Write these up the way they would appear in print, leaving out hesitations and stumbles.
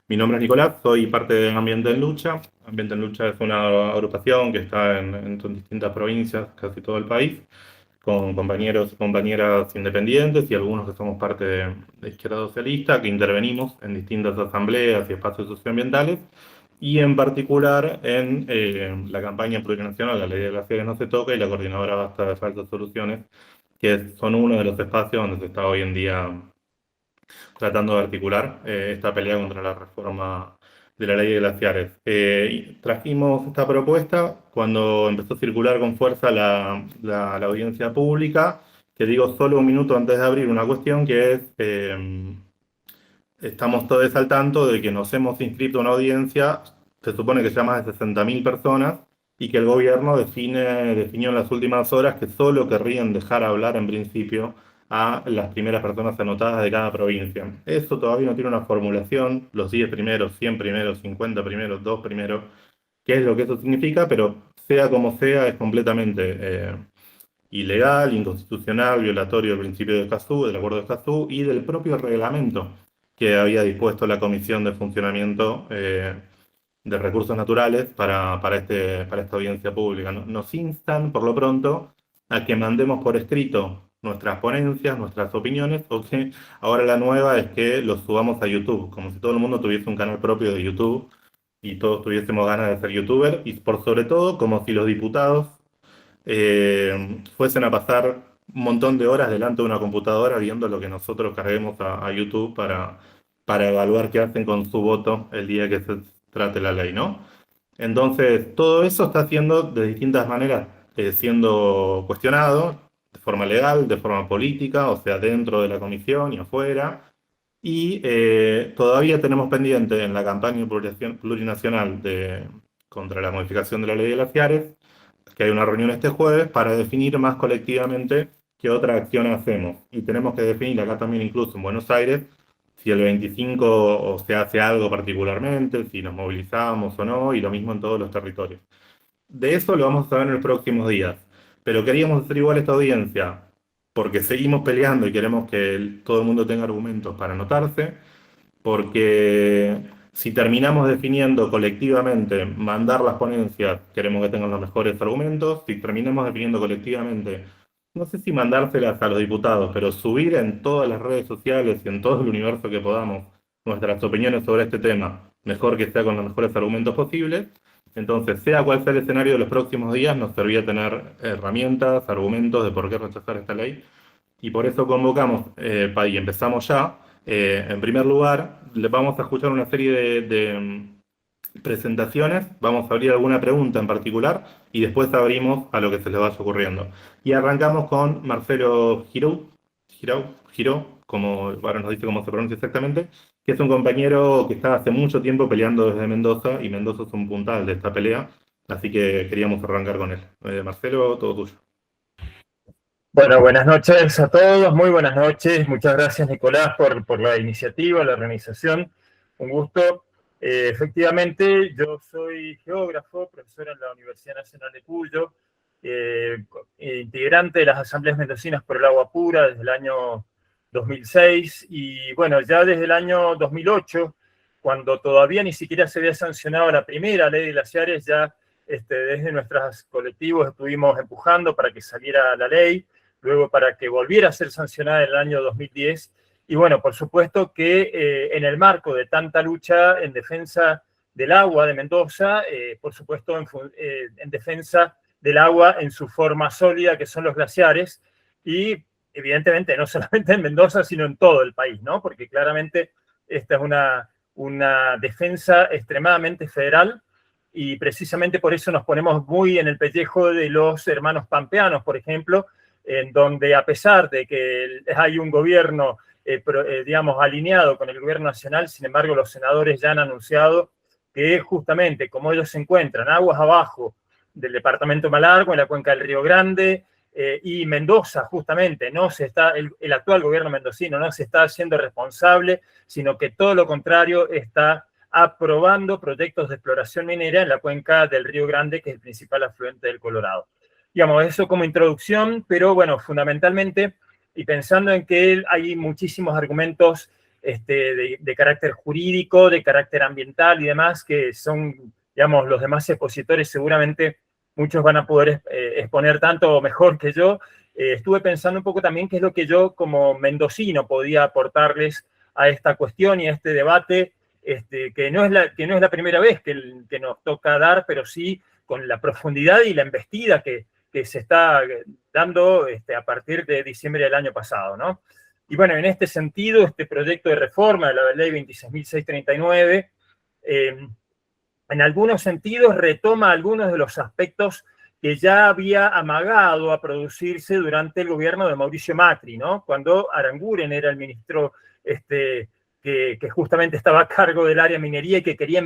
Mi nombre es Nicolás, soy parte de Ambiente en Lucha. Ambiente en Lucha es una agrupación que está en distintas provincias, casi todo el país, con compañeros y compañeras independientes y algunos que somos parte de Izquierda Socialista, que intervenimos en distintas asambleas y espacios socioambientales, y en particular en la campaña plurinacional La Ley de Glaciares No Se Toca y la Coordinadora Basta de Falsas Soluciones, que son uno de los espacios donde se está hoy en día tratando de articular esta pelea contra la reforma de la ley de glaciares. Y trajimos esta propuesta cuando empezó a circular con fuerza la audiencia pública, que digo solo un minuto antes de abrir una cuestión que es, estamos todos al tanto de que nos hemos inscrito a una audiencia, se supone que ya más de 60.000 personas, y que el gobierno definió en las últimas horas que solo querrían dejar hablar en principio a las primeras personas anotadas de cada provincia. Eso todavía no tiene una formulación, los 10 primeros, 100 primeros, 50 primeros, 2 primeros, qué es lo que eso significa, pero sea como sea, es completamente ilegal, inconstitucional, violatorio del principio de Escazú, del acuerdo de Escazú y del propio reglamento que había dispuesto la Comisión de Funcionamiento de Recursos Naturales para esta audiencia pública. Nos instan, por lo pronto, a que mandemos por escrito nuestras ponencias, nuestras opiniones, o que ahora la nueva es que los subamos a YouTube, como si todo el mundo tuviese un canal propio de YouTube y todos tuviésemos ganas de ser youtuber, y por sobre todo, como si los diputados fuesen a pasar un montón de horas delante de una computadora viendo lo que nosotros carguemos a YouTube para evaluar qué hacen con su voto el día que se trate la ley, ¿no? Entonces, todo eso está siendo de distintas maneras siendo cuestionado, de forma legal, de forma política, o sea, dentro de la comisión y afuera. Y todavía tenemos pendiente en la campaña plurinacional contra la modificación de la ley de glaciares, que hay una reunión este jueves para definir más colectivamente qué otra acción hacemos. Y tenemos que definir acá también, incluso en Buenos Aires, si el 25 o se hace algo particularmente, si nos movilizamos o no, y lo mismo en todos los territorios. De eso lo vamos a saber en los próximos días. Pero queríamos hacer igual esta audiencia, porque seguimos peleando y queremos que todo el mundo tenga argumentos para anotarse, porque si terminamos definiendo colectivamente mandar las ponencias, queremos que tengan los mejores argumentos. Si terminamos definiendo colectivamente, no sé si mandárselas a los diputados, pero subir en todas las redes sociales y en todo el universo que podamos nuestras opiniones sobre este tema, mejor que sea con los mejores argumentos posibles. Entonces, sea cual sea el escenario de los próximos días, nos servía tener herramientas, argumentos de por qué rechazar esta ley. Y por eso convocamos, y empezamos ya. En primer lugar, le vamos a escuchar una serie de presentaciones, vamos a abrir alguna pregunta en particular y después abrimos a lo que se les vaya ocurriendo. Y arrancamos con Marcelo Giró, como ahora nos dice cómo se pronuncia exactamente, que es un compañero que está hace mucho tiempo peleando desde Mendoza, y Mendoza es un puntal de esta pelea, así que queríamos arrancar con él. Marcelo, todo tuyo. Bueno, buenas noches a todos, muy buenas noches. Muchas gracias, Nicolás, por la iniciativa, la organización. Un gusto. Efectivamente, yo soy geógrafo, profesor en la Universidad Nacional de Cuyo, integrante de las Asambleas Mendocinas por el Agua Pura desde el año 2006 y bueno, ya desde el año 2008, cuando todavía ni siquiera se había sancionado la primera ley de glaciares, ya desde nuestros colectivos estuvimos empujando para que saliera la ley, luego para que volviera a ser sancionada en el año 2010. Y bueno, por supuesto que en el marco de tanta lucha en defensa del agua de Mendoza, por supuesto en defensa del agua en su forma sólida, que son los glaciares, y evidentemente no solamente en Mendoza, sino en todo el país, ¿no? Porque claramente esta es una defensa extremadamente federal, y precisamente por eso nos ponemos muy en el pellejo de los hermanos pampeanos, por ejemplo, en donde a pesar de que hay un gobierno, digamos, alineado con el gobierno nacional, sin embargo, los senadores ya han anunciado que justamente como ellos se encuentran aguas abajo del departamento Malargüe, en la cuenca del Río Grande, y Mendoza, justamente, el actual gobierno mendocino no se está haciendo responsable, sino que todo lo contrario está aprobando proyectos de exploración minera en la cuenca del Río Grande, que es el principal afluente del Colorado. Digamos, eso como introducción, pero bueno, fundamentalmente, y pensando en que hay muchísimos argumentos de carácter jurídico, de carácter ambiental y demás, que son, digamos, los demás expositores seguramente muchos van a poder exponer tanto o mejor que yo. Estuve pensando un poco también qué es lo que yo como mendocino podía aportarles a esta cuestión y a este debate, que no es la primera vez que nos toca dar, pero sí con la profundidad y la embestida que se está dando a partir de diciembre del año pasado, ¿no? Y bueno, en este sentido, este proyecto de reforma de la ley 26.639, en algunos sentidos retoma algunos de los aspectos que ya había amagado a producirse durante el gobierno de Mauricio Macri, ¿no? Cuando Aranguren era el ministro que justamente estaba a cargo del área minería y que quería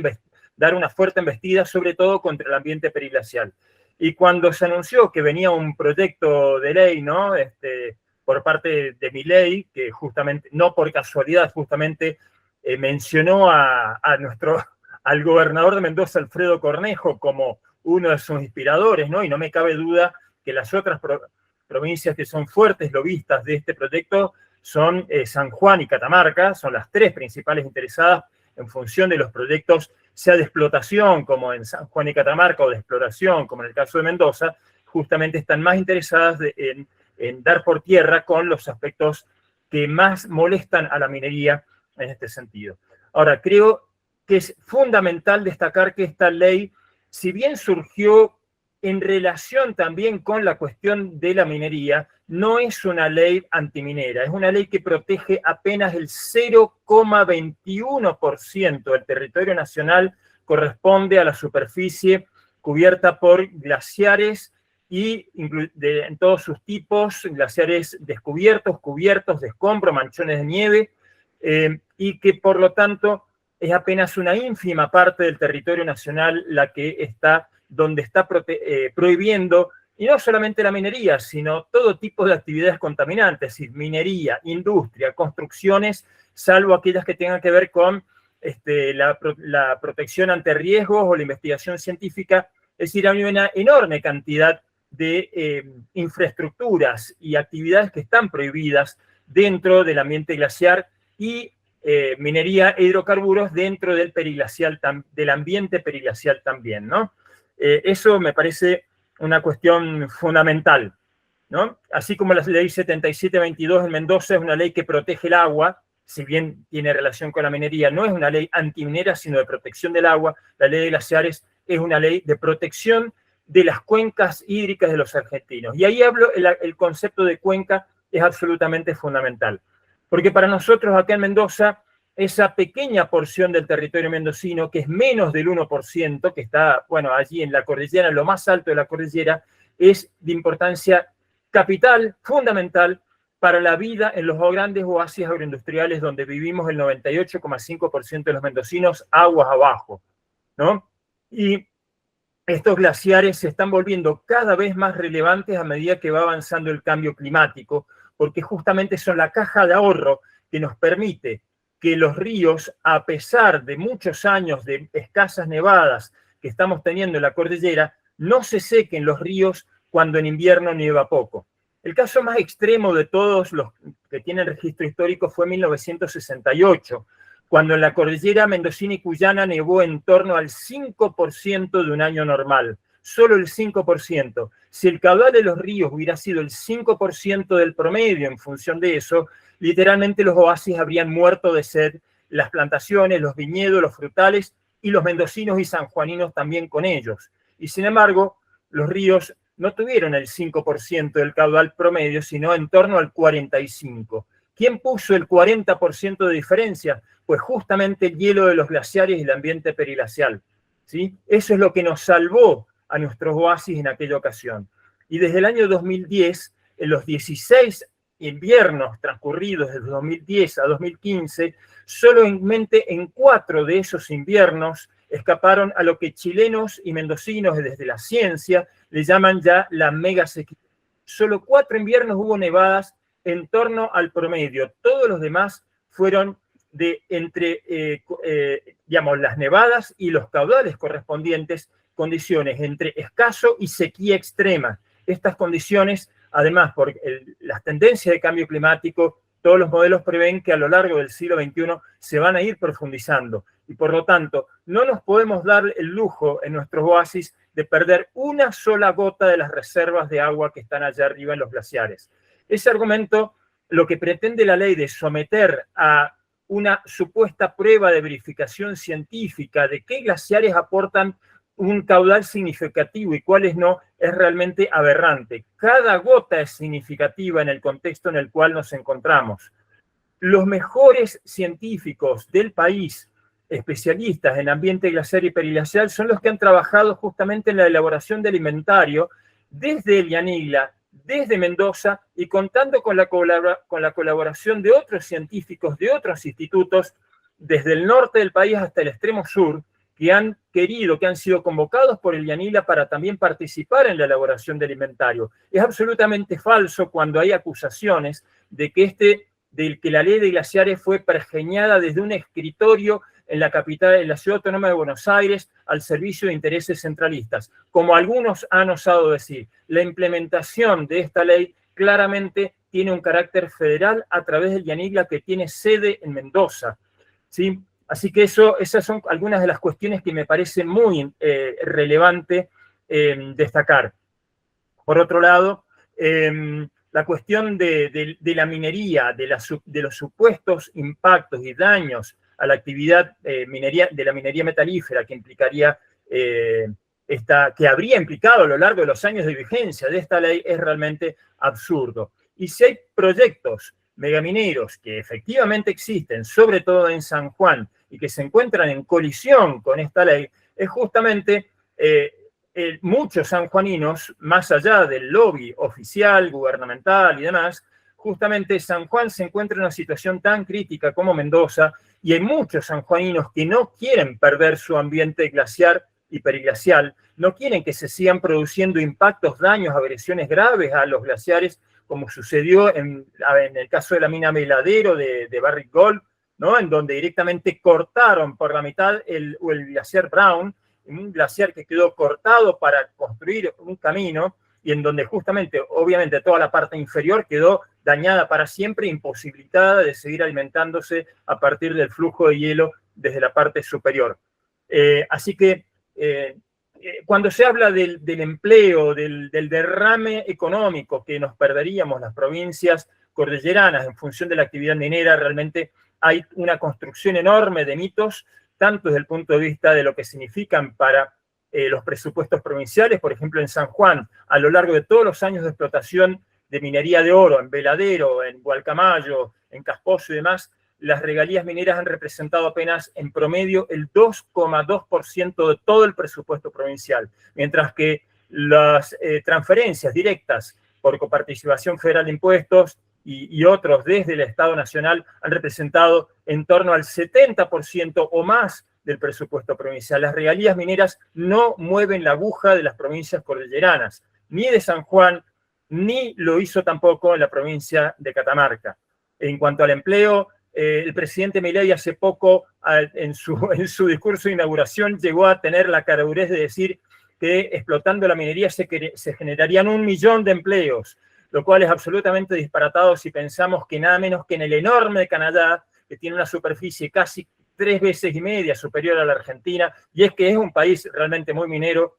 dar una fuerte embestida, sobre todo contra el ambiente periglacial. Y cuando se anunció que venía un proyecto de ley, ¿no? Por parte de Milei, que justamente, no por casualidad, justamente mencionó al gobernador de Mendoza, Alfredo Cornejo, como uno de sus inspiradores, ¿no? Y no me cabe duda que las otras provincias que son fuertes lobistas de este proyecto son San Juan y Catamarca, son las tres principales interesadas en función de los proyectos, sea de explotación como en San Juan y Catamarca o de exploración como en el caso de Mendoza, justamente están más interesadas en dar por tierra con los aspectos que más molestan a la minería en este sentido. Ahora, creo que es fundamental destacar que esta ley, si bien surgió en relación también con la cuestión de la minería, no es una ley antiminera, es una ley que protege apenas el 0,21% del territorio nacional, corresponde a la superficie cubierta por glaciares y en todos sus tipos, glaciares descubiertos, cubiertos de escombro, manchones de nieve, y que por lo tanto es apenas una ínfima parte del territorio nacional la que está donde está prohibiendo, y no solamente la minería, sino todo tipo de actividades contaminantes, es decir, minería, industria, construcciones, salvo aquellas que tengan que ver con la protección ante riesgos o la investigación científica. Es decir, hay una enorme cantidad de infraestructuras y actividades que están prohibidas dentro del ambiente glaciar y minería e hidrocarburos dentro del del ambiente periglacial también, ¿no? Eso me parece una cuestión fundamental, ¿no? Así como la ley 7722 en Mendoza es una ley que protege el agua, si bien tiene relación con la minería, no es una ley antiminera, sino de protección del agua. La ley de glaciares es una ley de protección de las cuencas hídricas de los argentinos. Y ahí hablo, el concepto de cuenca es absolutamente fundamental. Porque para nosotros acá en Mendoza, esa pequeña porción del territorio mendocino, que es menos del 1%, que está, bueno, allí en la cordillera, en lo más alto de la cordillera, es de importancia capital, fundamental, para la vida en los grandes oasis agroindustriales donde vivimos el 98,5% de los mendocinos aguas abajo, ¿no? Y estos glaciares se están volviendo cada vez más relevantes a medida que va avanzando el cambio climático, porque justamente son la caja de ahorro que nos permite que los ríos, a pesar de muchos años de escasas nevadas que estamos teniendo en la cordillera, no se sequen los ríos cuando en invierno nieva poco. El caso más extremo de todos los que tienen registro histórico fue en 1968, cuando en la cordillera mendocina y cuyana nevó en torno al 5% de un año normal, solo el 5%. Si el caudal de los ríos hubiera sido el 5% del promedio en función de eso, literalmente los oasis habrían muerto de sed, las plantaciones, los viñedos, los frutales, y los mendocinos y sanjuaninos también con ellos. Y sin embargo, los ríos no tuvieron el 5% del caudal promedio, sino en torno al 45%. ¿Quién puso el 40% de diferencia? Pues justamente el hielo de los glaciares y el ambiente periglacial, ¿sí? Eso es lo que nos salvó a nuestros oasis en aquella ocasión. Y desde el año 2010, en los 16 inviernos transcurridos desde 2010 a 2015, solamente en 4 de esos inviernos escaparon a lo que chilenos y mendocinos desde la ciencia le llaman ya la mega sequía. Solo 4 inviernos hubo nevadas en torno al promedio. Todos los demás fueron digamos, las nevadas y los caudales correspondientes, condiciones entre escaso y sequía extrema. Estas condiciones, además, por las tendencias de cambio climático todos los modelos prevén que a lo largo del siglo XXI se van a ir profundizando. Y por lo tanto, no nos podemos dar el lujo en nuestros oasis de perder una sola gota de las reservas de agua que están allá arriba en los glaciares. Ese argumento, lo que pretende la ley de someter a una supuesta prueba de verificación científica de qué glaciares aportan un caudal significativo y cuáles no, es realmente aberrante. Cada gota es significativa en el contexto en el cual nos encontramos. Los mejores científicos del país, especialistas en ambiente glaciar y periglacial, son los que han trabajado justamente en la elaboración del inventario desde el Yanigla, desde Mendoza, y contando con la colaboración de otros científicos de otros institutos, desde el norte del país hasta el extremo sur, que han querido, que han sido convocados por el Yanigla para también participar en la elaboración del inventario. Es absolutamente falso cuando hay acusaciones de que la ley de glaciares fue pergeñada desde un escritorio en la capital, en la ciudad autónoma de Buenos Aires, al servicio de intereses centralistas. Como algunos han osado decir, la implementación de esta ley claramente tiene un carácter federal a través del Yanigla, que tiene sede en Mendoza, ¿sí? Así que esas son algunas de las cuestiones que me parece muy relevante destacar. Por otro lado, la cuestión de la minería, de los supuestos impactos y daños a la actividad de la minería metalífera que implicaría que habría implicado a lo largo de los años de vigencia de esta ley, es realmente absurdo. Y si hay proyectos megamineros que efectivamente existen, sobre todo en San Juan, y que se encuentran en colisión con esta ley, es justamente muchos sanjuaninos, más allá del lobby oficial, gubernamental y demás, justamente San Juan se encuentra en una situación tan crítica como Mendoza, y hay muchos sanjuaninos que no quieren perder su ambiente glaciar y periglacial, no quieren que se sigan produciendo impactos, daños, agresiones graves a los glaciares, como sucedió en el caso de la mina Veladero de Barrick Gold, ¿no? En donde directamente cortaron por la mitad el glaciar Brown, un glaciar que quedó cortado para construir un camino, y en donde justamente, obviamente, toda la parte inferior quedó dañada para siempre, imposibilitada de seguir alimentándose a partir del flujo de hielo desde la parte superior. Así que cuando se habla del empleo, del derrame económico que nos perderíamos las provincias cordilleranas en función de la actividad minera, realmente hay una construcción enorme de mitos, tanto desde el punto de vista de lo que significan para los presupuestos provinciales. Por ejemplo, en San Juan, a lo largo de todos los años de explotación de minería de oro, en Veladero, en Gualcamayo, en Casposo y demás, las regalías mineras han representado apenas en promedio el 2,2% de todo el presupuesto provincial, mientras que las transferencias directas por coparticipación federal de impuestos y otros desde el Estado Nacional han representado en torno al 70% o más del presupuesto provincial. Las regalías mineras no mueven la aguja de las provincias cordilleranas, ni de San Juan, ni lo hizo tampoco en la provincia de Catamarca. En cuanto al empleo, el presidente Milei hace poco, en su discurso de inauguración, llegó a tener la caradurez de decir que explotando la minería se generarían 1 millón de empleos, lo cual es absolutamente disparatado si pensamos que nada menos que en el enorme Canadá, que tiene una superficie casi 3,5 veces superior a la Argentina, y es que es un país realmente muy minero,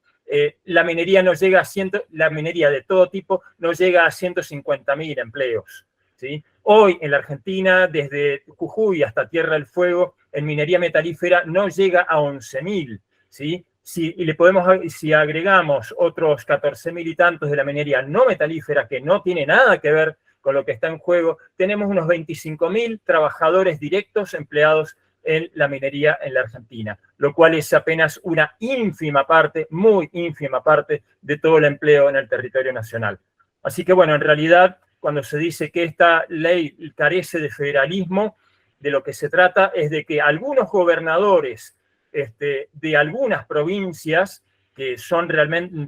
la minería la minería de todo tipo no llega a 150.000 empleos, ¿sí? Hoy en la Argentina, desde Jujuy hasta Tierra del Fuego, en minería metalífera no llega a 11.000, ¿sí? Si agregamos otros 14.000 y tantos de la minería no metalífera, que no tiene nada que ver con lo que está en juego, tenemos unos 25.000 trabajadores directos empleados en la minería en la Argentina, lo cual es apenas una ínfima parte, muy ínfima parte de todo el empleo en el territorio nacional. Así que bueno, en realidad, cuando se dice que esta ley carece de federalismo, de lo que se trata es de que algunos gobernadores de algunas provincias que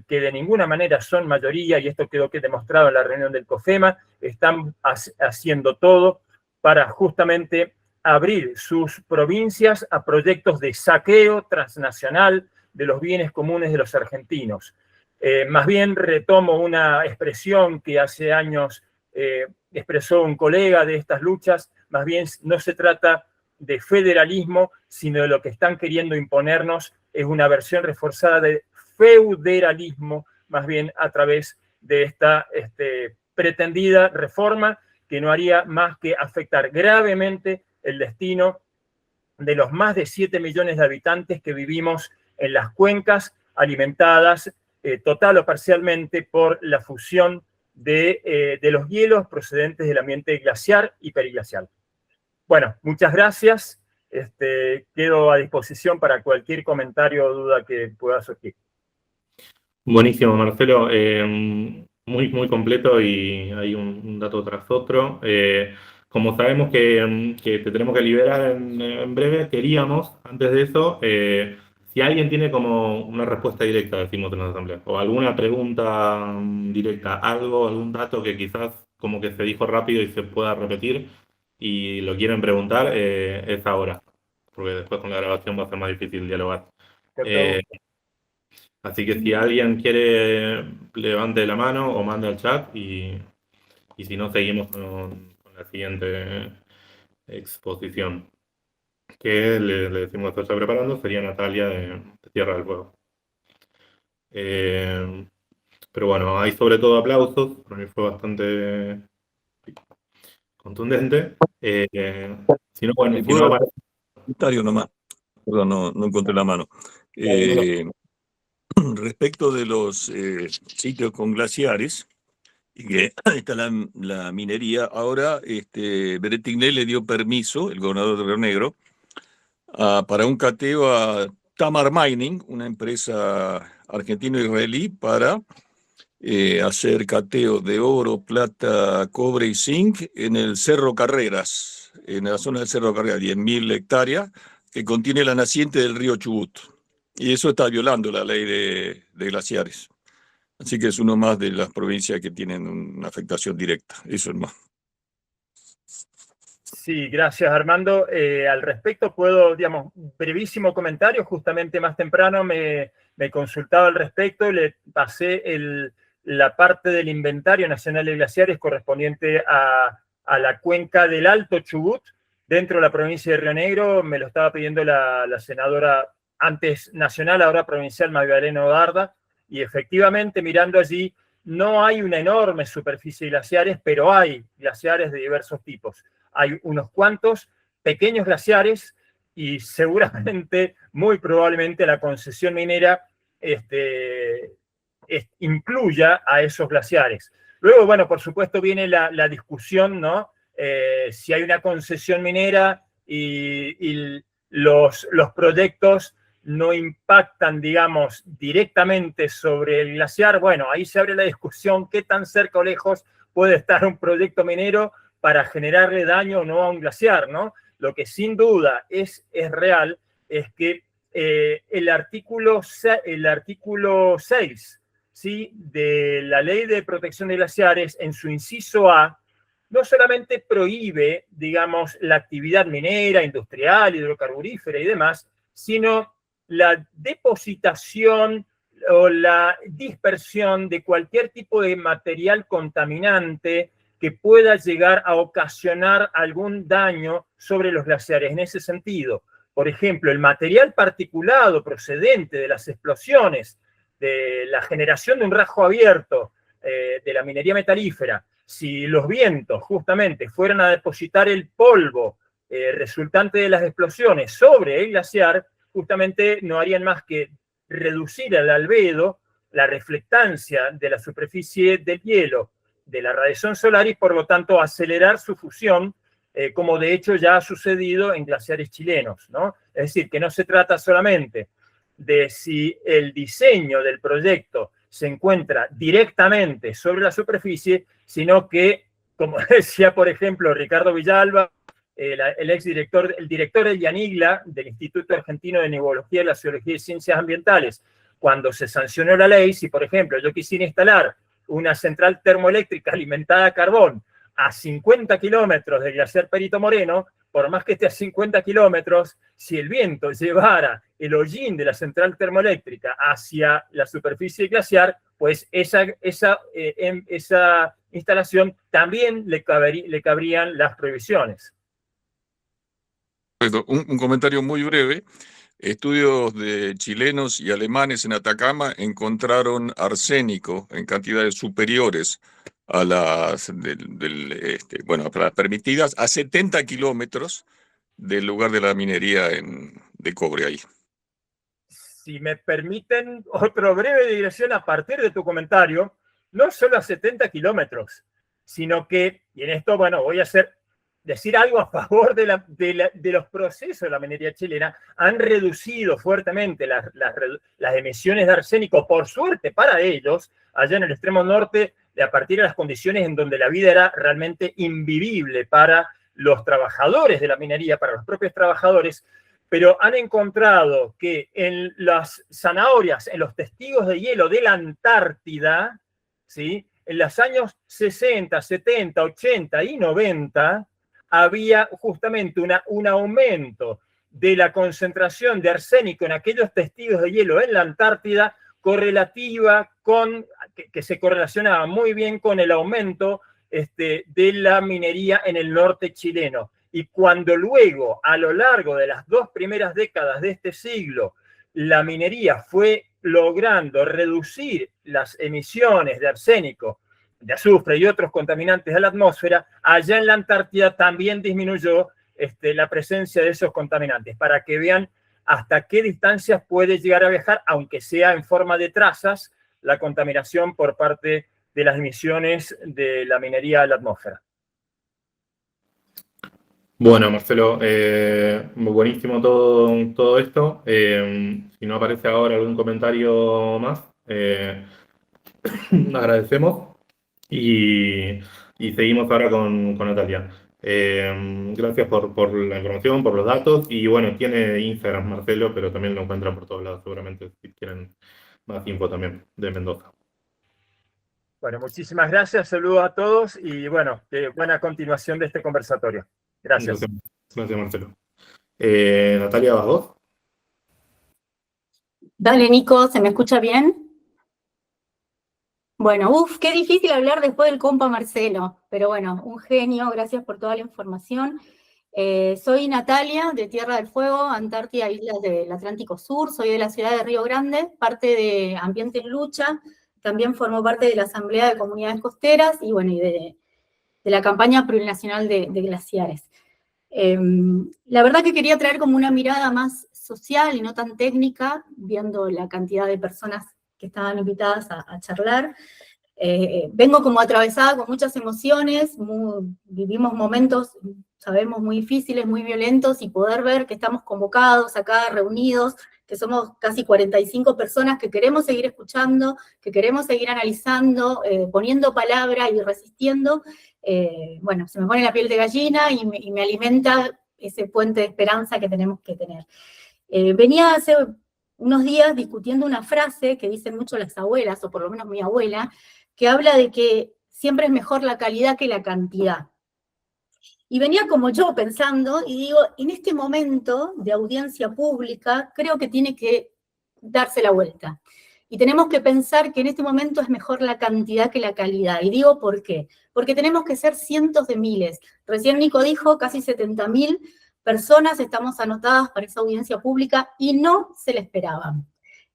de ninguna manera son mayoría, y esto quedó demostrado en la reunión del COFEMA, están haciendo todo para justamente abrir sus provincias a proyectos de saqueo transnacional de los bienes comunes de los argentinos. Más bien retomo una expresión que hace años expresó un colega de estas luchas, más bien no se trata de federalismo, sino de lo que están queriendo imponernos es una versión reforzada de federalismo, más bien a través de esta pretendida reforma que no haría más que afectar gravemente el destino de los más de 7 millones de habitantes que vivimos en las cuencas alimentadas total o parcialmente por la fusión de los hielos procedentes del ambiente glaciar y periglacial. Bueno, muchas gracias. Quedo a disposición para cualquier comentario o duda que pueda surgir. Buenísimo, Marcelo. Muy completo y hay un dato tras otro. Como sabemos que te tenemos que liberar en breve, queríamos, antes de eso, si alguien tiene como una respuesta directa, decimos en la asamblea, o alguna pregunta directa, algún dato que quizás como que se dijo rápido y se pueda repetir y lo quieren preguntar, es ahora, porque después con la grabación va a ser más difícil dialogar. Así que si alguien quiere, levante la mano o mande al chat y si no, seguimos con la siguiente exposición. Que le decimos que está preparando, sería Natalia de Tierra del Fuego. Pero bueno, hay sobre todo aplausos, para mí fue bastante contundente. Si no, bueno, si no, comentario nomás. Perdón, no encontré la mano. Respecto de los sitios con glaciares, y que está la minería, ahora Bretigné le dio permiso, el gobernador de Río Negro, para un cateo a Tamar Mining, una empresa argentino-israelí, para hacer cateo de oro, plata, cobre y zinc en el Cerro Carreras, en la zona del Cerro Carreras, 10.000 hectáreas, que contiene la naciente del río Chubut. Y eso está violando la ley de glaciares. Así que es uno más de las provincias que tienen una afectación directa. Eso es más. Sí, gracias Armando. Al respecto puedo, digamos, brevísimo comentario. Justamente más temprano me consultaba al respecto, le pasé la parte del inventario nacional de glaciares correspondiente a la cuenca del Alto Chubut, dentro de la provincia de Río Negro. Me lo estaba pidiendo la senadora, antes nacional, ahora provincial, Magdalena Odarda, y efectivamente mirando allí no hay una enorme superficie de glaciares, pero hay glaciares de diversos tipos. Hay unos cuantos pequeños glaciares y seguramente, muy probablemente, la concesión minera incluya a esos glaciares. Luego, bueno, por supuesto viene la discusión, ¿no? Si hay una concesión minera y los proyectos no impactan, digamos, directamente sobre el glaciar, bueno, ahí se abre la discusión qué tan cerca o lejos puede estar un proyecto minero para generarle daño o no a un glaciar, ¿no? Lo que sin duda es real es que el artículo 6, ¿sí?, de la Ley de Protección de Glaciares, en su inciso A, no solamente prohíbe, digamos, la actividad minera, industrial, hidrocarburífera y demás, sino la depositación o la dispersión de cualquier tipo de material contaminante que pueda llegar a ocasionar algún daño sobre los glaciares. En ese sentido, por ejemplo, el material particulado procedente de las explosiones, de la generación de un rajo abierto, de la minería metalífera, si los vientos justamente fueran a depositar el polvo resultante de las explosiones sobre el glaciar, justamente no harían más que reducir el albedo, la reflectancia de la superficie del hielo, de la radiación solar, y por lo tanto acelerar su fusión, como de hecho ya ha sucedido en glaciares chilenos, ¿no? Es decir, que no se trata solamente de si el diseño del proyecto se encuentra directamente sobre la superficie, sino que, como decía, por ejemplo, Ricardo Villalba, el director del IANIGLA, del Instituto Argentino de Neumología, Glaciología y Ciencias Ambientales, cuando se sancionó la ley, si por ejemplo yo quisiera instalar una central termoeléctrica alimentada a carbón a 50 kilómetros del glaciar Perito Moreno, por más que esté a 50 kilómetros, si el viento llevara el hollín de la central termoeléctrica hacia la superficie glaciar, pues esa instalación también le cabrían las prohibiciones. Un comentario muy breve. Estudios de chilenos y alemanes en Atacama encontraron arsénico en cantidades superiores a las, a las permitidas a 70 kilómetros del lugar de la minería de cobre ahí. Si me permiten otra breve digresión a partir de tu comentario, no solo a 70 kilómetros, sino que, y en esto, bueno, voy a decir algo a favor de los procesos de la minería chilena, han reducido fuertemente las emisiones de arsénico, por suerte para ellos, allá en el extremo norte, a partir de las condiciones en donde la vida era realmente invivible para los trabajadores de la minería, para los propios trabajadores, pero han encontrado que en las zanahorias, en los testigos de hielo de la Antártida, ¿sí?, en los años 60, 70, 80 y 90, había justamente un aumento de la concentración de arsénico en aquellos testigos de hielo en la Antártida, correlativa que se correlacionaba muy bien con el aumento de la minería en el norte chileno. Y cuando luego, a lo largo de las 2 primeras décadas de este siglo, la minería fue logrando reducir las emisiones de arsénico, de azufre y otros contaminantes a la atmósfera, allá en la Antártida también disminuyó la presencia de esos contaminantes, para que vean hasta qué distancias puede llegar a viajar, aunque sea en forma de trazas, la contaminación por parte de las emisiones de la minería a la atmósfera. Bueno, Marcelo, buenísimo todo esto. Si no aparece ahora algún comentario más, agradecemos y seguimos ahora con Natalia. Gracias por la información, por los datos, y bueno, tiene Instagram Marcelo, pero también lo encuentran por todos lados, seguramente, si quieren más info también de Mendoza. Bueno, muchísimas gracias, saludos a todos y bueno, buena continuación de este conversatorio. Gracias. Gracias, Marcelo. Natalia, ¿vas vos? Dale, Nico, ¿se me escucha bien? Bueno, qué difícil hablar después del compa Marcelo, pero bueno, un genio, gracias por toda la información. Soy Natalia, de Tierra del Fuego, Antártida, Islas del Atlántico Sur, soy de la ciudad de Río Grande, parte de Ambiente en Lucha, también formo parte de la Asamblea de Comunidades Costeras y bueno, y de la campaña plurinacional de glaciares. La verdad que quería traer como una mirada más social y no tan técnica, viendo la cantidad de personas que estaban invitadas a charlar. Vengo como atravesada con muchas emociones, vivimos momentos, sabemos, muy difíciles, muy violentos, y poder ver que estamos convocados acá, reunidos, que somos casi 45 personas que queremos seguir escuchando, que queremos seguir analizando, poniendo palabra y resistiendo, bueno, se me pone la piel de gallina y me alimenta ese puente de esperanza que tenemos que tener. Venía hace unos días discutiendo una frase que dicen mucho las abuelas, o por lo menos mi abuela, que habla de que siempre es mejor la calidad que la cantidad. Y venía como yo pensando, y digo, en este momento de audiencia pública, creo que tiene que darse la vuelta. Y tenemos que pensar que en este momento es mejor la cantidad que la calidad. Y digo, ¿por qué? Porque tenemos que ser cientos de miles. Recién Nico dijo, casi 70.000 personas estamos anotadas para esa audiencia pública y no se la esperaban.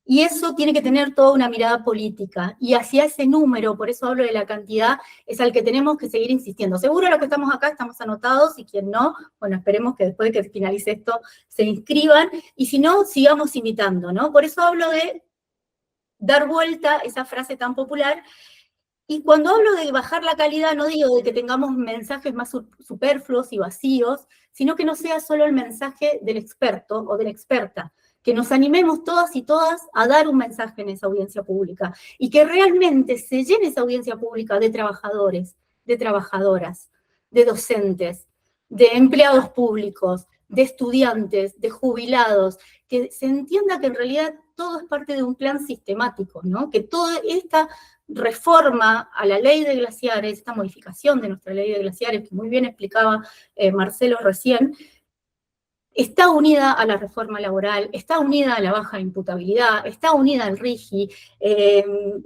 Y eso tiene que tener toda una mirada política. Y hacia ese número, por eso hablo de la cantidad, es al que tenemos que seguir insistiendo. Seguro los que estamos acá estamos anotados, y quien no, bueno, esperemos que después de que finalice esto se inscriban. Y si no, sigamos invitando, ¿no? Por eso hablo de dar vuelta esa frase tan popular. Y cuando hablo de bajar la calidad, no digo de que tengamos mensajes más superfluos y vacíos, sino que no sea solo el mensaje del experto o de la experta, que nos animemos todas y todas a dar un mensaje en esa audiencia pública, y que realmente se llene esa audiencia pública de trabajadores, de trabajadoras, de docentes, de empleados públicos, de estudiantes, de jubilados, que se entienda que en realidad todo es parte de un plan sistemático, ¿no? Que toda esta reforma a la ley de glaciares, esta modificación de nuestra ley de glaciares, que muy bien explicaba Marcelo recién, está unida a la reforma laboral, está unida a la baja imputabilidad, está unida al RIGI,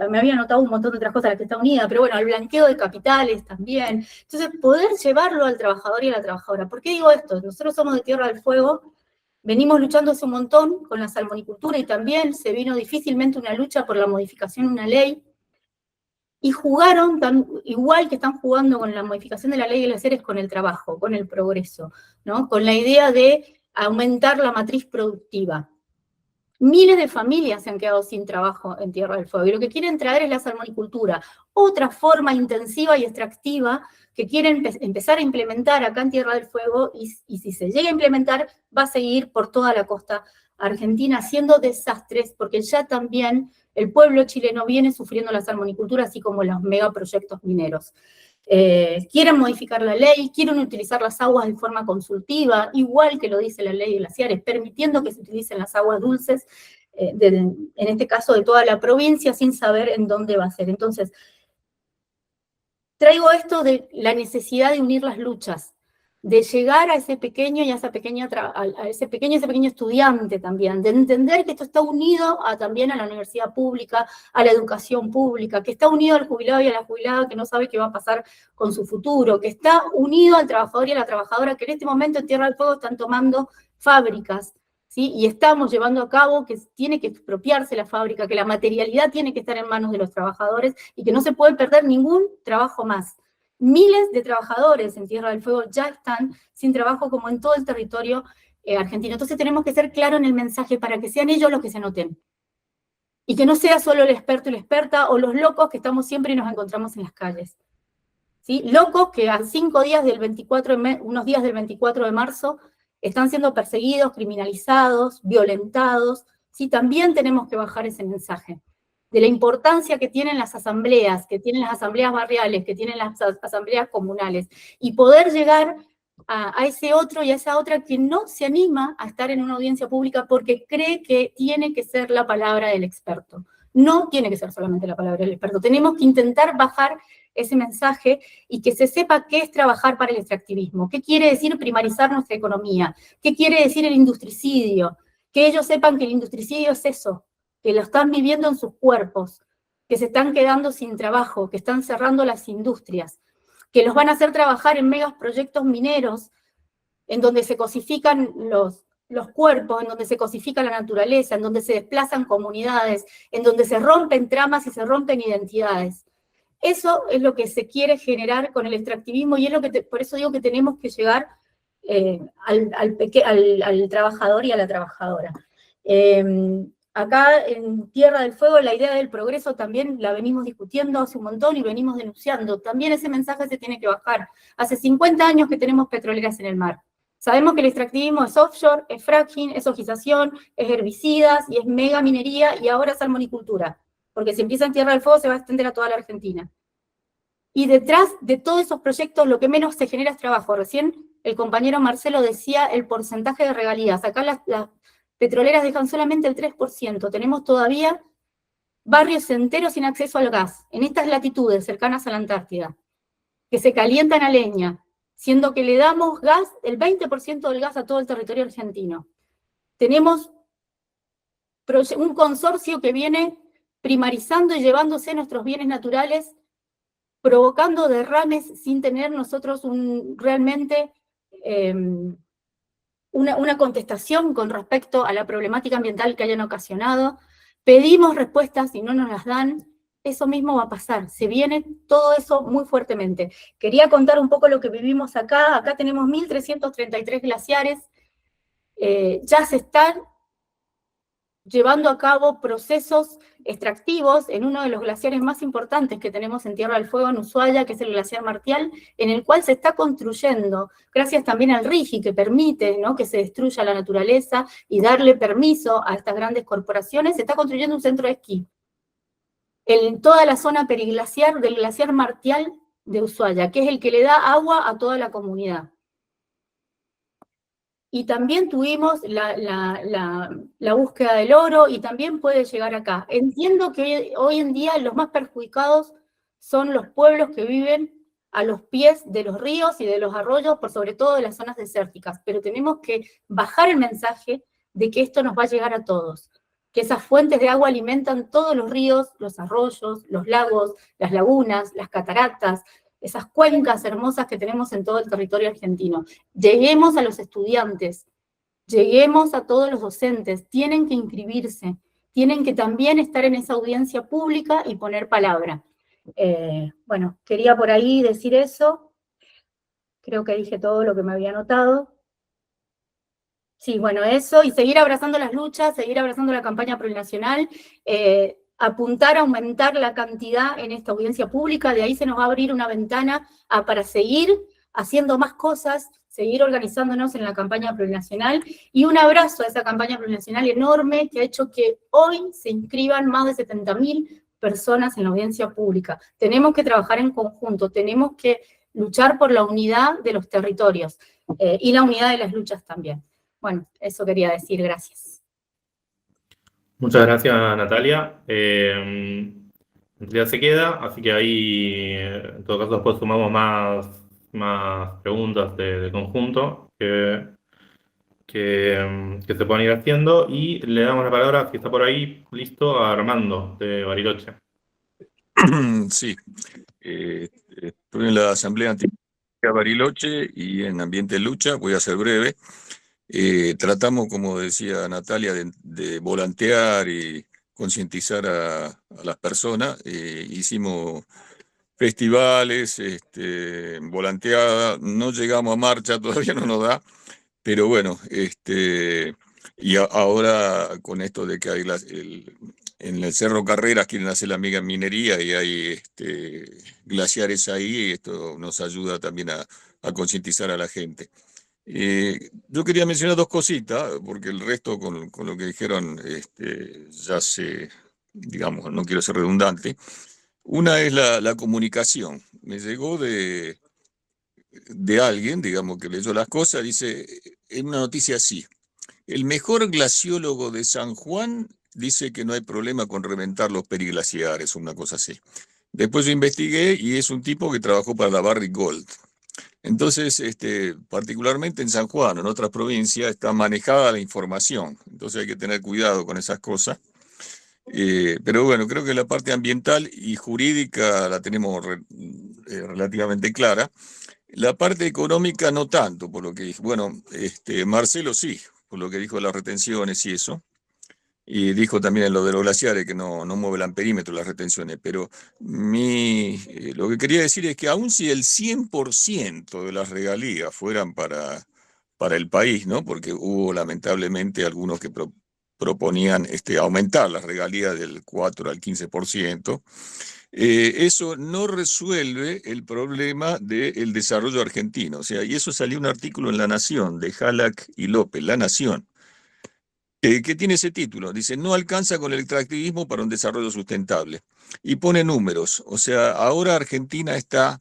me había anotado un montón de otras cosas a las que está unida, pero bueno, al blanqueo de capitales también. Entonces, poder llevarlo al trabajador y a la trabajadora. ¿Por qué digo esto? Nosotros somos de Tierra del Fuego, venimos luchando hace un montón con la salmonicultura y también se vino difícilmente una lucha por la modificación de una ley, y jugaron, igual que están jugando con la modificación de la ley de glaciares, con el trabajo, con el progreso, ¿no? Con la idea de aumentar la matriz productiva. Miles de familias se han quedado sin trabajo en Tierra del Fuego, y lo que quieren traer es la salmonicultura, otra forma intensiva y extractiva que quieren empezar a implementar acá en Tierra del Fuego, y si se llega a implementar, va a seguir por toda la costa argentina, haciendo desastres, porque ya también el pueblo chileno viene sufriendo la salmonicultura, así como los megaproyectos mineros. Quieren modificar la ley, quieren utilizar las aguas de forma consultiva, igual que lo dice la ley de glaciares, permitiendo que se utilicen las aguas dulces, en este caso de toda la provincia, sin saber en dónde va a ser. Entonces, traigo esto de la necesidad de unir las luchas, de llegar a ese pequeño y a ese pequeño estudiante también, de entender que esto está unido también a la universidad pública, a la educación pública, que está unido al jubilado y a la jubilada que no sabe qué va a pasar con su futuro, que está unido al trabajador y a la trabajadora que en este momento en Tierra del Fuego están tomando fábricas, ¿sí? Y estamos llevando a cabo que tiene que expropiarse la fábrica, que la materialidad tiene que estar en manos de los trabajadores y que no se puede perder ningún trabajo más. Miles de trabajadores en Tierra del Fuego ya están sin trabajo, como en todo el territorio argentino. Entonces tenemos que ser claros en el mensaje para que sean ellos los que se noten. Y que no sea solo el experto y la experta o los locos que estamos siempre y nos encontramos en las calles. ¿Sí? Locos que a 5 días del 24, unos días del 24 de marzo, están siendo perseguidos, criminalizados, violentados. ¿Sí? También tenemos que bajar ese mensaje de la importancia que tienen las asambleas, que tienen las asambleas barriales, que tienen las asambleas comunales, y poder llegar a ese otro y a esa otra que no se anima a estar en una audiencia pública porque cree que tiene que ser la palabra del experto. No tiene que ser solamente la palabra del experto. Tenemos que intentar bajar ese mensaje y que se sepa qué es trabajar para el extractivismo, qué quiere decir primarizar nuestra economía, qué quiere decir el industricidio, que ellos sepan que el industricidio es eso, que lo están viviendo en sus cuerpos, que se están quedando sin trabajo, que están cerrando las industrias, que los van a hacer trabajar en megas proyectos mineros, en donde se cosifican los cuerpos, en donde se cosifica la naturaleza, en donde se desplazan comunidades, en donde se rompen tramas y se rompen identidades. Eso es lo que se quiere generar con el extractivismo, y es lo que por eso digo que tenemos que llegar al trabajador y a la trabajadora. Acá en Tierra del Fuego la idea del progreso también la venimos discutiendo hace un montón y venimos denunciando. También ese mensaje se tiene que bajar. Hace 50 años que tenemos petroleras en el mar. Sabemos que el extractivismo es offshore, es fracking, es ojización, es herbicidas y es mega minería, y ahora salmonicultura. Porque si empieza en Tierra del Fuego se va a extender a toda la Argentina. Y detrás de todos esos proyectos lo que menos se genera es trabajo. Recién el compañero Marcelo decía el porcentaje de regalías. Acá las petroleras dejan solamente el 3%. Tenemos todavía barrios enteros sin acceso al gas, en estas latitudes cercanas a la Antártida, que se calientan a leña, siendo que le damos gas, el 20% del gas a todo el territorio argentino. Tenemos un consorcio que viene primarizando y llevándose nuestros bienes naturales, provocando derrames sin tener nosotros realmente una contestación con respecto a la problemática ambiental que hayan ocasionado. Pedimos respuestas y no nos las dan. Eso mismo va a pasar. Se viene todo eso muy fuertemente. Quería contar un poco lo que vivimos acá. Acá tenemos 1.333 glaciares. Ya se están llevando a cabo procesos extractivos en uno de los glaciares más importantes que tenemos en Tierra del Fuego, en Ushuaia, que es el glaciar Martial, en el cual se está construyendo, gracias también al RIGI, que permite, ¿no?, que se destruya la naturaleza y darle permiso a estas grandes corporaciones, se está construyendo un centro de esquí en toda la zona periglaciar del glaciar Martial de Ushuaia, que es el que le da agua a toda la comunidad. Y también tuvimos la búsqueda del oro, y también puede llegar acá. Entiendo que hoy en día los más perjudicados son los pueblos que viven a los pies de los ríos y de los arroyos, por sobre todo de las zonas desérticas, pero tenemos que bajar el mensaje de que esto nos va a llegar a todos, que esas fuentes de agua alimentan todos los ríos, los arroyos, los lagos, las lagunas, las cataratas, esas cuencas hermosas que tenemos en todo el territorio argentino. Lleguemos a los estudiantes, lleguemos a todos los docentes, tienen que inscribirse, tienen que también estar en esa audiencia pública y poner palabra. Bueno, quería por ahí decir eso, creo que dije todo lo que me había anotado. Sí, bueno, eso, y seguir abrazando las luchas, seguir abrazando la campaña plurinacional, apuntar a aumentar la cantidad en esta audiencia pública, de ahí se nos va a abrir una ventana para seguir haciendo más cosas, seguir organizándonos en la campaña plurinacional, y un abrazo a esa campaña plurinacional enorme que ha hecho que hoy se inscriban más de 70.000 personas en la audiencia pública. Tenemos que trabajar en conjunto, tenemos que luchar por la unidad de los territorios y la unidad de las luchas también. Bueno, eso quería decir, gracias. Muchas gracias, Natalia. Ya se queda, así que ahí, en todo caso, después sumamos más preguntas de conjunto que se puedan ir haciendo, y le damos la palabra, si está por ahí, listo, a Armando, de Bariloche. Sí, estoy en la Asamblea Anticriminal de Bariloche y en Ambiente de Lucha, voy a ser breve. Tratamos, como decía Natalia, de volantear y concientizar a las personas. Hicimos festivales, volanteada, no llegamos a marcha, todavía no nos da, pero bueno, y ahora con esto de que hay en el Cerro Carreras quieren hacer la mega minería y hay glaciares ahí, y esto nos ayuda también a concientizar a la gente. Yo quería mencionar dos cositas, porque el resto con lo que dijeron ya digamos, no quiero ser redundante. Una es la comunicación. Me llegó de alguien, digamos, que leyó las cosas, dice, en una noticia así: el mejor glaciólogo de San Juan dice que no hay problema con reventar los periglaciares, una cosa así. Después yo investigué y es un tipo que trabajó para la Barrick Gold. Entonces, particularmente en San Juan o en otras provincias está manejada la información, entonces hay que tener cuidado con esas cosas. Pero bueno, creo que la parte ambiental y jurídica la tenemos relativamente clara. La parte económica no tanto, por lo que dije. Bueno, Marcelo sí, por lo que dijo de las retenciones y eso. Y dijo también lo de los glaciares, que no mueve el amperímetro las retenciones. Pero lo que quería decir es que aun si el 100% de las regalías fueran para el país, ¿no? Porque hubo lamentablemente algunos que proponían aumentar las regalías del 4 al 15%, eso no resuelve el problema del desarrollo argentino. O sea, y eso salió un artículo en La Nación de Halac y López, La Nación, que tiene ese título. Dice, no alcanza con el extractivismo para un desarrollo sustentable. Y pone números. O sea, ahora Argentina está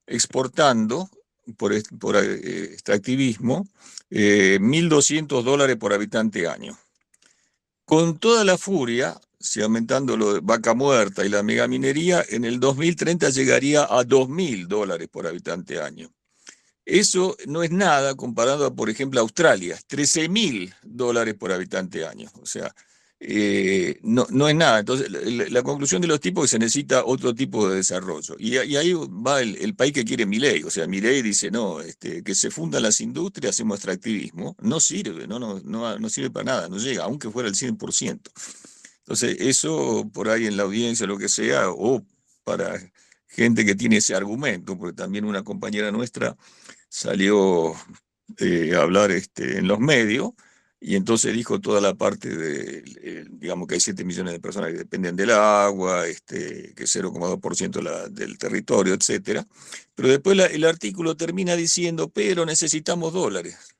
exportando por extractivismo $1.200 por habitante año. Con toda la furia, si aumentando lo de Vaca Muerta y la megaminería, en el 2030 llegaría a $2.000 por habitante año. Eso no es nada comparado a, por ejemplo, Australia, $13.000 por habitante año. O sea, no es nada. Entonces, la conclusión de los tipos es que se necesita otro tipo de desarrollo. Y ahí va el país que quiere Milei. O sea, Milei dice, no, que se fundan las industrias, hacemos extractivismo. No sirve, no sirve para nada, no llega, aunque fuera el 100%. Entonces, eso por ahí en la audiencia, lo que sea, o para gente que tiene ese argumento, porque también una compañera nuestra salió a hablar en los medios, y entonces dijo toda la parte de, digamos que hay 7 millones de personas que dependen del agua, que 0,2% del territorio, etcétera. Pero después el artículo termina diciendo, pero necesitamos dólares.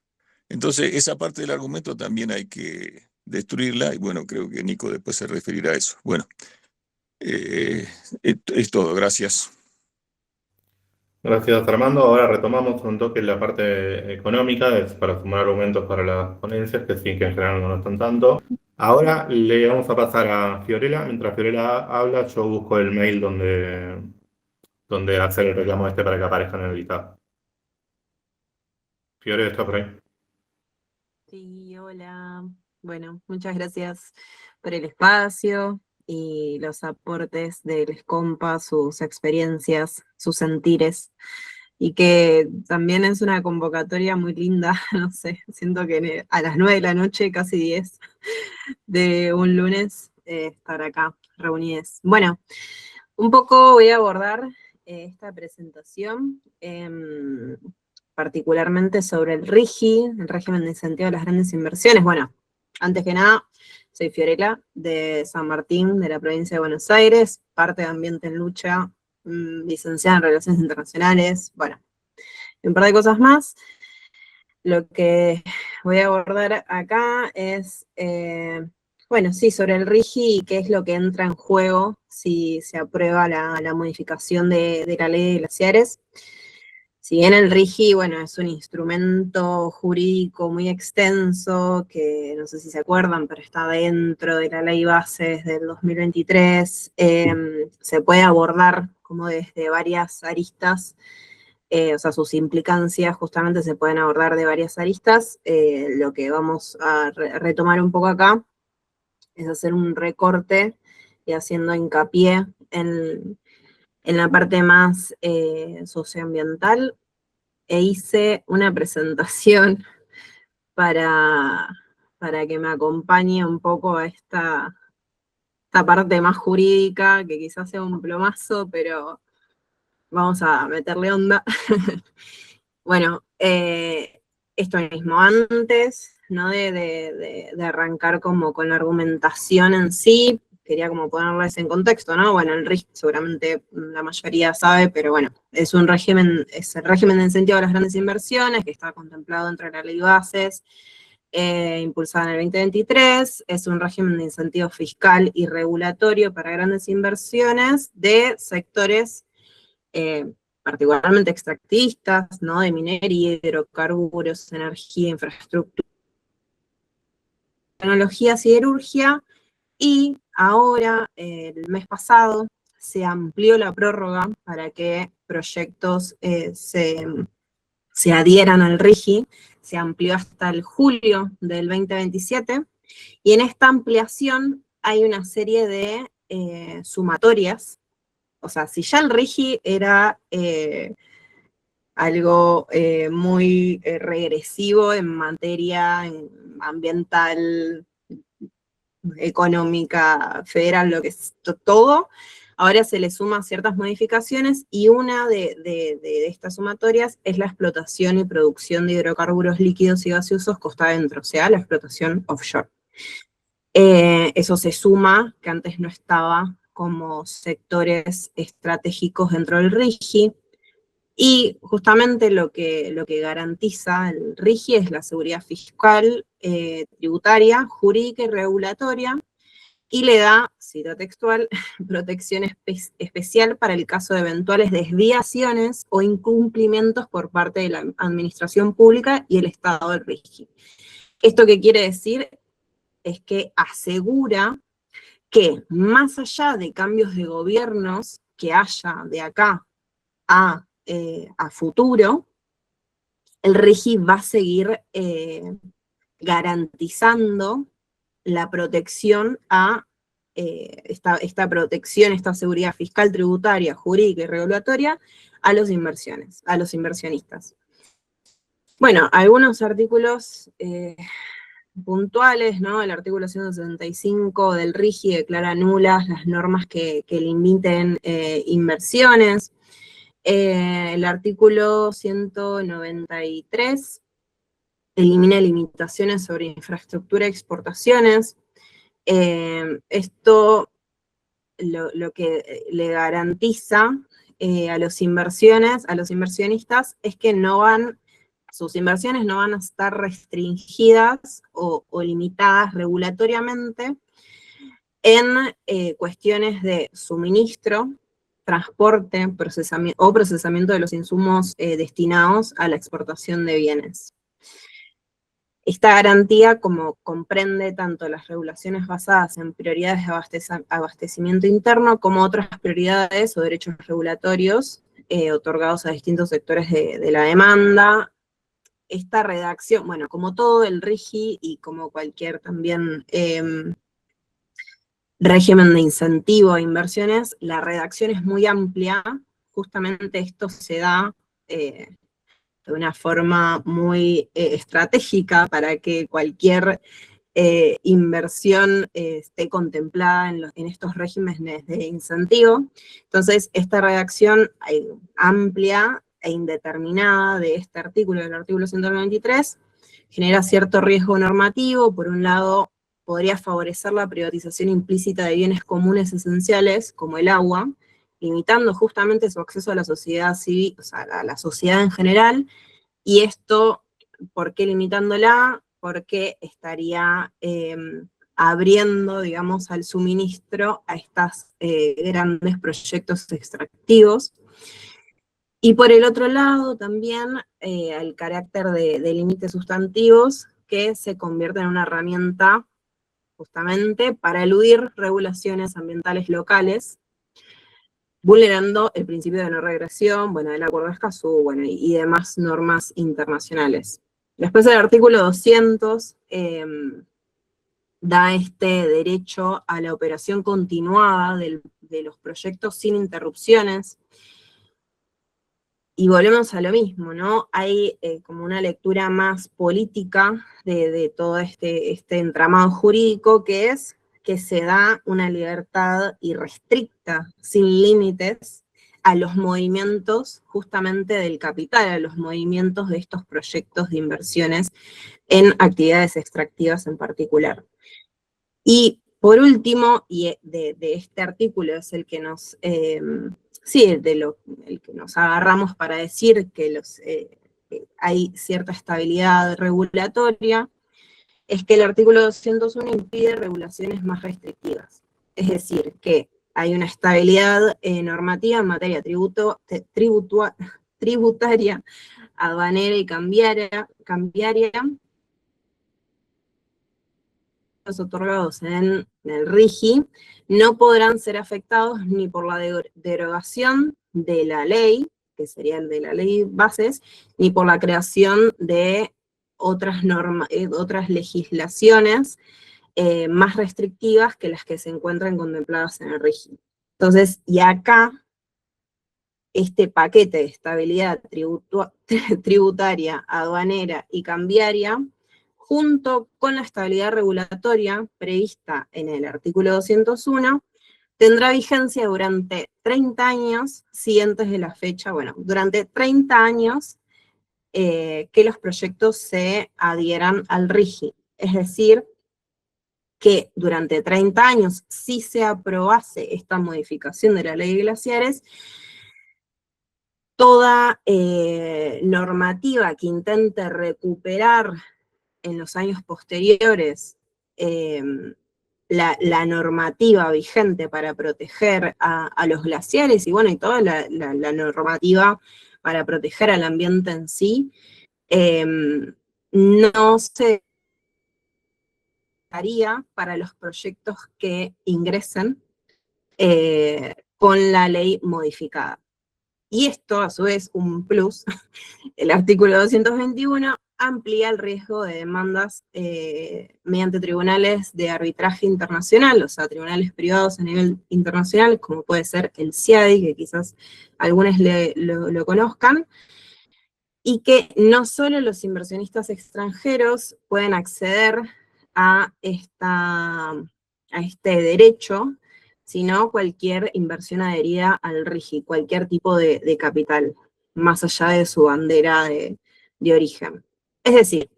Entonces, esa parte del argumento también hay que destruirla, y bueno, creo que Nico después se referirá a eso. Bueno, es todo, gracias. Gracias, Armando. Ahora retomamos un toque la parte económica, para sumar argumentos para las ponencias, que sí, que en general no están tanto. Ahora le vamos a pasar a Fiorella. Mientras Fiorella habla, yo busco el mail donde donde hacer el reclamo para que aparezcan en el listado. Fiore, ¿está por ahí? Sí, hola. Bueno, muchas gracias por el espacio y los aportes de les compas, sus experiencias, sus sentires, y que también es una convocatoria muy linda, no sé, siento que a las 9 de la noche, casi 10 de un lunes, estar acá reunidos. Bueno, un poco voy a abordar esta presentación, particularmente sobre el RIGI, el régimen de incentivo a las grandes inversiones. Bueno, antes que nada, soy Fiorella, de San Martín, de la provincia de Buenos Aires, parte de Ambiente en Lucha, licenciada en Relaciones Internacionales, bueno, un par de cosas más. Lo que voy a abordar acá es, bueno, sí, sobre el RIGI y qué es lo que entra en juego si se aprueba la modificación de la ley de glaciares. Si bien el RIGI, bueno, es un instrumento jurídico muy extenso, que no sé si se acuerdan, pero está dentro de la ley bases del 2023, se puede abordar como desde varias aristas, o sea, sus implicancias justamente se pueden abordar de varias aristas. Lo que vamos a retomar un poco acá es hacer un recorte y haciendo hincapié en la parte más socioambiental, e hice una presentación para que me acompañe un poco a esta parte más jurídica, que quizás sea un plomazo, pero vamos a meterle onda. Bueno, esto mismo, antes, ¿no? de arrancar como con la argumentación en sí, quería como ponerles en contexto, ¿no? Bueno, el RIGI seguramente la mayoría sabe, pero bueno, es el régimen de incentivo a las grandes inversiones, que está contemplado dentro de la ley bases, impulsada en el 2023, es un régimen de incentivo fiscal y regulatorio para grandes inversiones de sectores particularmente extractivistas, ¿no? De minería, hidrocarburos, energía, infraestructura, tecnología, siderurgia, y ahora, el mes pasado, se amplió la prórroga para que proyectos se adhieran al RIGI, se amplió hasta el julio del 2027, y en esta ampliación hay una serie de sumatorias. O sea, si ya el RIGI era algo muy regresivo en materia ambiental, económica, federal, lo que es todo, ahora se le suman ciertas modificaciones, y una de estas sumatorias es la explotación y producción de hidrocarburos líquidos y gaseosos costa adentro, o sea, la explotación offshore. Eso se suma, que antes no estaba como sectores estratégicos dentro del RIGI, y justamente lo que garantiza el RIGI es la seguridad fiscal, tributaria, jurídica y regulatoria, y le da, cita textual, protección especial para el caso de eventuales desviaciones o incumplimientos por parte de la administración pública y el Estado del RIGI. ¿Esto qué quiere decir? Es que asegura que más allá de cambios de gobiernos que haya de acá a futuro, el RIGI va a seguir garantizando la protección a esta protección, esta seguridad fiscal, tributaria, jurídica y regulatoria a los inversionistas. Bueno, algunos artículos puntuales, ¿no? El artículo 175 del RIGI declara nulas las normas que limiten inversiones. El artículo 193 elimina limitaciones sobre infraestructura y exportaciones. Esto lo que le garantiza a los inversionistas es que sus inversiones no van a estar restringidas o limitadas regulatoriamente en cuestiones de suministro, transporte, procesamiento de los insumos destinados a la exportación de bienes. Esta garantía como comprende tanto las regulaciones basadas en prioridades de abastecimiento interno como otras prioridades o derechos regulatorios otorgados a distintos sectores de la demanda. Esta redacción, bueno, como todo el RIGI y como cualquier también régimen de incentivo a inversiones, la redacción es muy amplia. Justamente esto se da de una forma muy estratégica para que cualquier inversión esté contemplada en estos regímenes de incentivo. Entonces, esta redacción amplia e indeterminada de este artículo, del artículo 193, genera cierto riesgo normativo. Por un lado, podría favorecer la privatización implícita de bienes comunes esenciales, como el agua, limitando justamente su acceso a la sociedad civil, o sea, a la sociedad en general. Y esto, ¿por qué limitándola? Porque estaría abriendo, digamos, al suministro a estos grandes proyectos extractivos. Y por el otro lado también al carácter de límites sustantivos que se convierte en una herramienta justamente para eludir regulaciones ambientales locales, vulnerando el principio de no regresión, bueno, del acuerdo de Escazú, bueno, y demás normas internacionales. Después el artículo 200 da este derecho a la operación continuada de los proyectos sin interrupciones. Y volvemos a lo mismo, ¿no? Hay como una lectura más política de todo este entramado jurídico, que es que se da una libertad irrestricta, sin límites, a los movimientos justamente del capital, a los movimientos de estos proyectos de inversiones en actividades extractivas en particular. Y por último, y de este artículo es el que nos... sí, el que nos agarramos para decir que hay cierta estabilidad regulatoria, es que el artículo 201 impide regulaciones más restrictivas. Es decir, que hay una estabilidad normativa en materia tributaria, aduanera y cambiaria, los otorgados en el RIGI no podrán ser afectados ni por la derogación de la ley, que sería el de la ley bases, ni por la creación de otras legislaciones más restrictivas que las que se encuentran contempladas en el RIGI. Entonces, y acá, este paquete de estabilidad tributaria, aduanera y cambiaria, junto con la estabilidad regulatoria prevista en el artículo 201, tendrá vigencia durante 30 años siguientes de la fecha, bueno, durante 30 años que los proyectos se adhieran al RIGI. Es decir, que durante 30 años, si se aprobase esta modificación de la ley de glaciares, toda normativa que intente recuperar en los años posteriores la normativa vigente para proteger a los glaciares y bueno, y toda la normativa para proteger al ambiente en sí, no se haría para los proyectos que ingresen con la ley modificada. Y esto, a su vez, un plus, el artículo 221 amplía el riesgo de demandas mediante tribunales de arbitraje internacional, o sea, tribunales privados a nivel internacional, como puede ser el CIADI, que quizás algunos lo conozcan, y que no solo los inversionistas extranjeros pueden acceder a este derecho, sino cualquier inversión adherida al RIGI, cualquier tipo de capital, más allá de su bandera de origen. Es decir,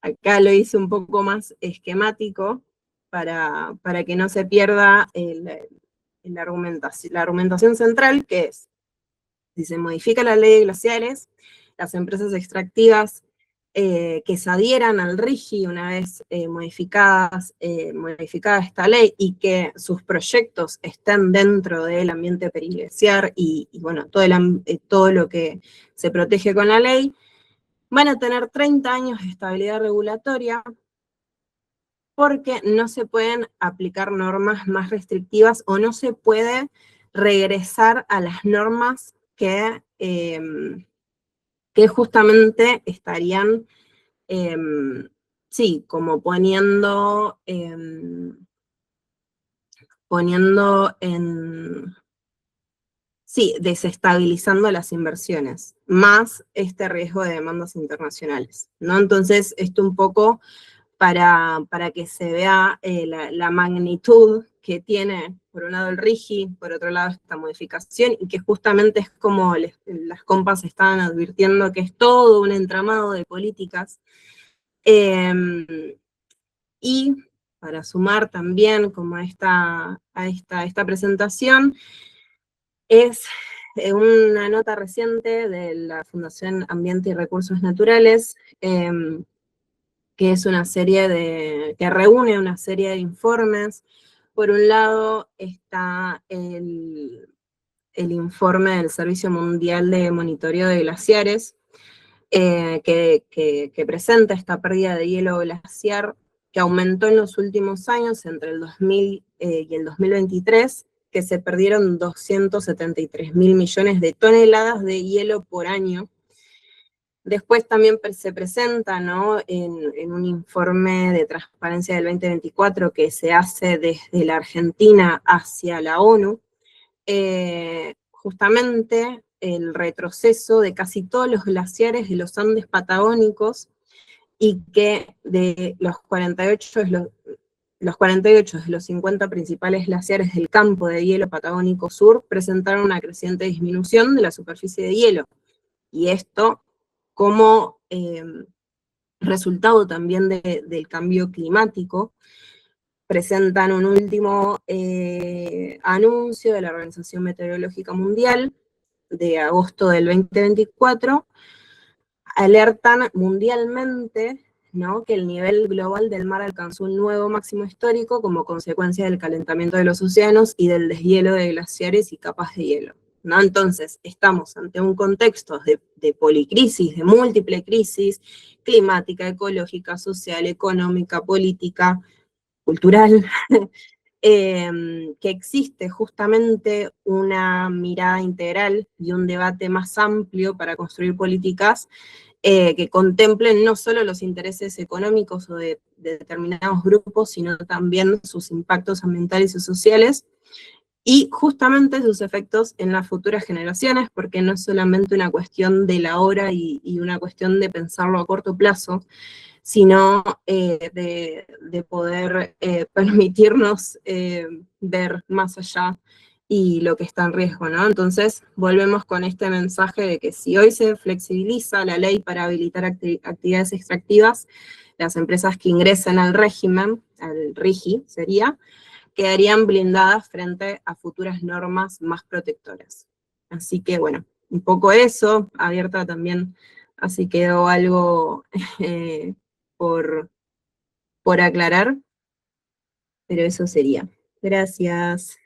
acá lo hice un poco más esquemático para que no se pierda la argumentación central, que es, si se modifica la ley de glaciares, las empresas extractivas que se adhieran al RIGI una vez modificada esta ley y que sus proyectos estén dentro del ambiente periglaciar y bueno, todo lo que se protege con la ley, van a tener 30 años de estabilidad regulatoria porque no se pueden aplicar normas más restrictivas o no se puede regresar a las normas que justamente estarían, sí, como poniendo en, sí, desestabilizando las inversiones, más este riesgo de demandas internacionales, ¿no? Entonces, esto un poco para que se vea la magnitud que tiene, por un lado el RIGI, por otro lado esta modificación, y que justamente es como las compas estaban advirtiendo que es todo un entramado de políticas. Y para sumar también como a esta presentación, es una nota reciente de la Fundación Ambiente y Recursos Naturales, que es una serie que reúne una serie de informes. Por un lado está el informe del Servicio Mundial de Monitoreo de Glaciares, que presenta esta pérdida de hielo glaciar que aumentó en los últimos años, entre el 2000 y el 2023, que se perdieron 273.000 millones de toneladas de hielo por año. Después también se presenta, ¿no?, en un informe de transparencia del 2024 que se hace desde la Argentina hacia la ONU, justamente el retroceso de casi todos los glaciares de los Andes patagónicos, y que de los 48 de los 50 principales glaciares del campo de hielo patagónico sur presentaron una creciente disminución de la superficie de hielo. Y esto como resultado también del cambio climático. Presentan un último anuncio de la Organización Meteorológica Mundial de agosto del 2024, alertan mundialmente, ¿no?, que el nivel global del mar alcanzó un nuevo máximo histórico como consecuencia del calentamiento de los océanos y del deshielo de glaciares y capas de hielo, ¿no? Entonces, estamos ante un contexto de policrisis, de múltiple crisis climática, ecológica, social, económica, política, cultural, que existe justamente una mirada integral y un debate más amplio para construir políticas que contemplen no solo los intereses económicos o de determinados grupos, sino también sus impactos ambientales y sociales, y justamente sus efectos en las futuras generaciones, porque no es solamente una cuestión de la hora y una cuestión de pensarlo a corto plazo, sino de poder permitirnos ver más allá y lo que está en riesgo, ¿no? Entonces, volvemos con este mensaje de que si hoy se flexibiliza la ley para habilitar actividades extractivas, las empresas que ingresen al régimen, al RIGI sería, quedarían blindadas frente a futuras normas más protectoras. Así que, bueno, un poco eso, abierta también, así quedó algo por aclarar, pero eso sería. Gracias.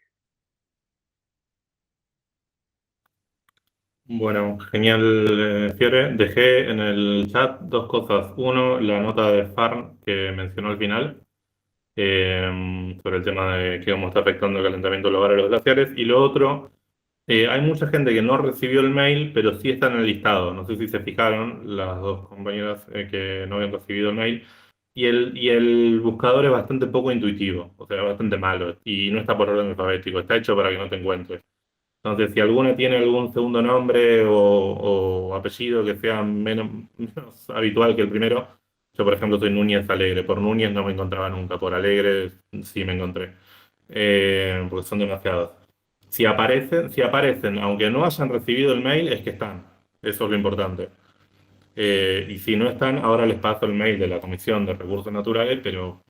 Bueno, genial, Fiore. Dejé en el chat dos cosas. Uno, la nota de Farn que mencionó al final, sobre el tema de cómo está afectando el calentamiento global a los glaciares. Y lo otro, hay mucha gente que no recibió el mail, pero sí está en el listado. No sé si se fijaron las dos compañeras que no habían recibido el mail. Y el buscador es bastante poco intuitivo, o sea, bastante malo. Y no está por orden alfabético, está hecho para que no te encuentres. Entonces, si alguna tiene algún segundo nombre o apellido que sea menos habitual que el primero, yo por ejemplo soy Núñez Alegre, por Núñez no me encontraba nunca, por Alegre sí me encontré, porque son demasiados. Si aparecen, aunque no hayan recibido el mail, es que están, eso es lo importante. Y si no están, ahora les paso el mail de la Comisión de Recursos Naturales, pero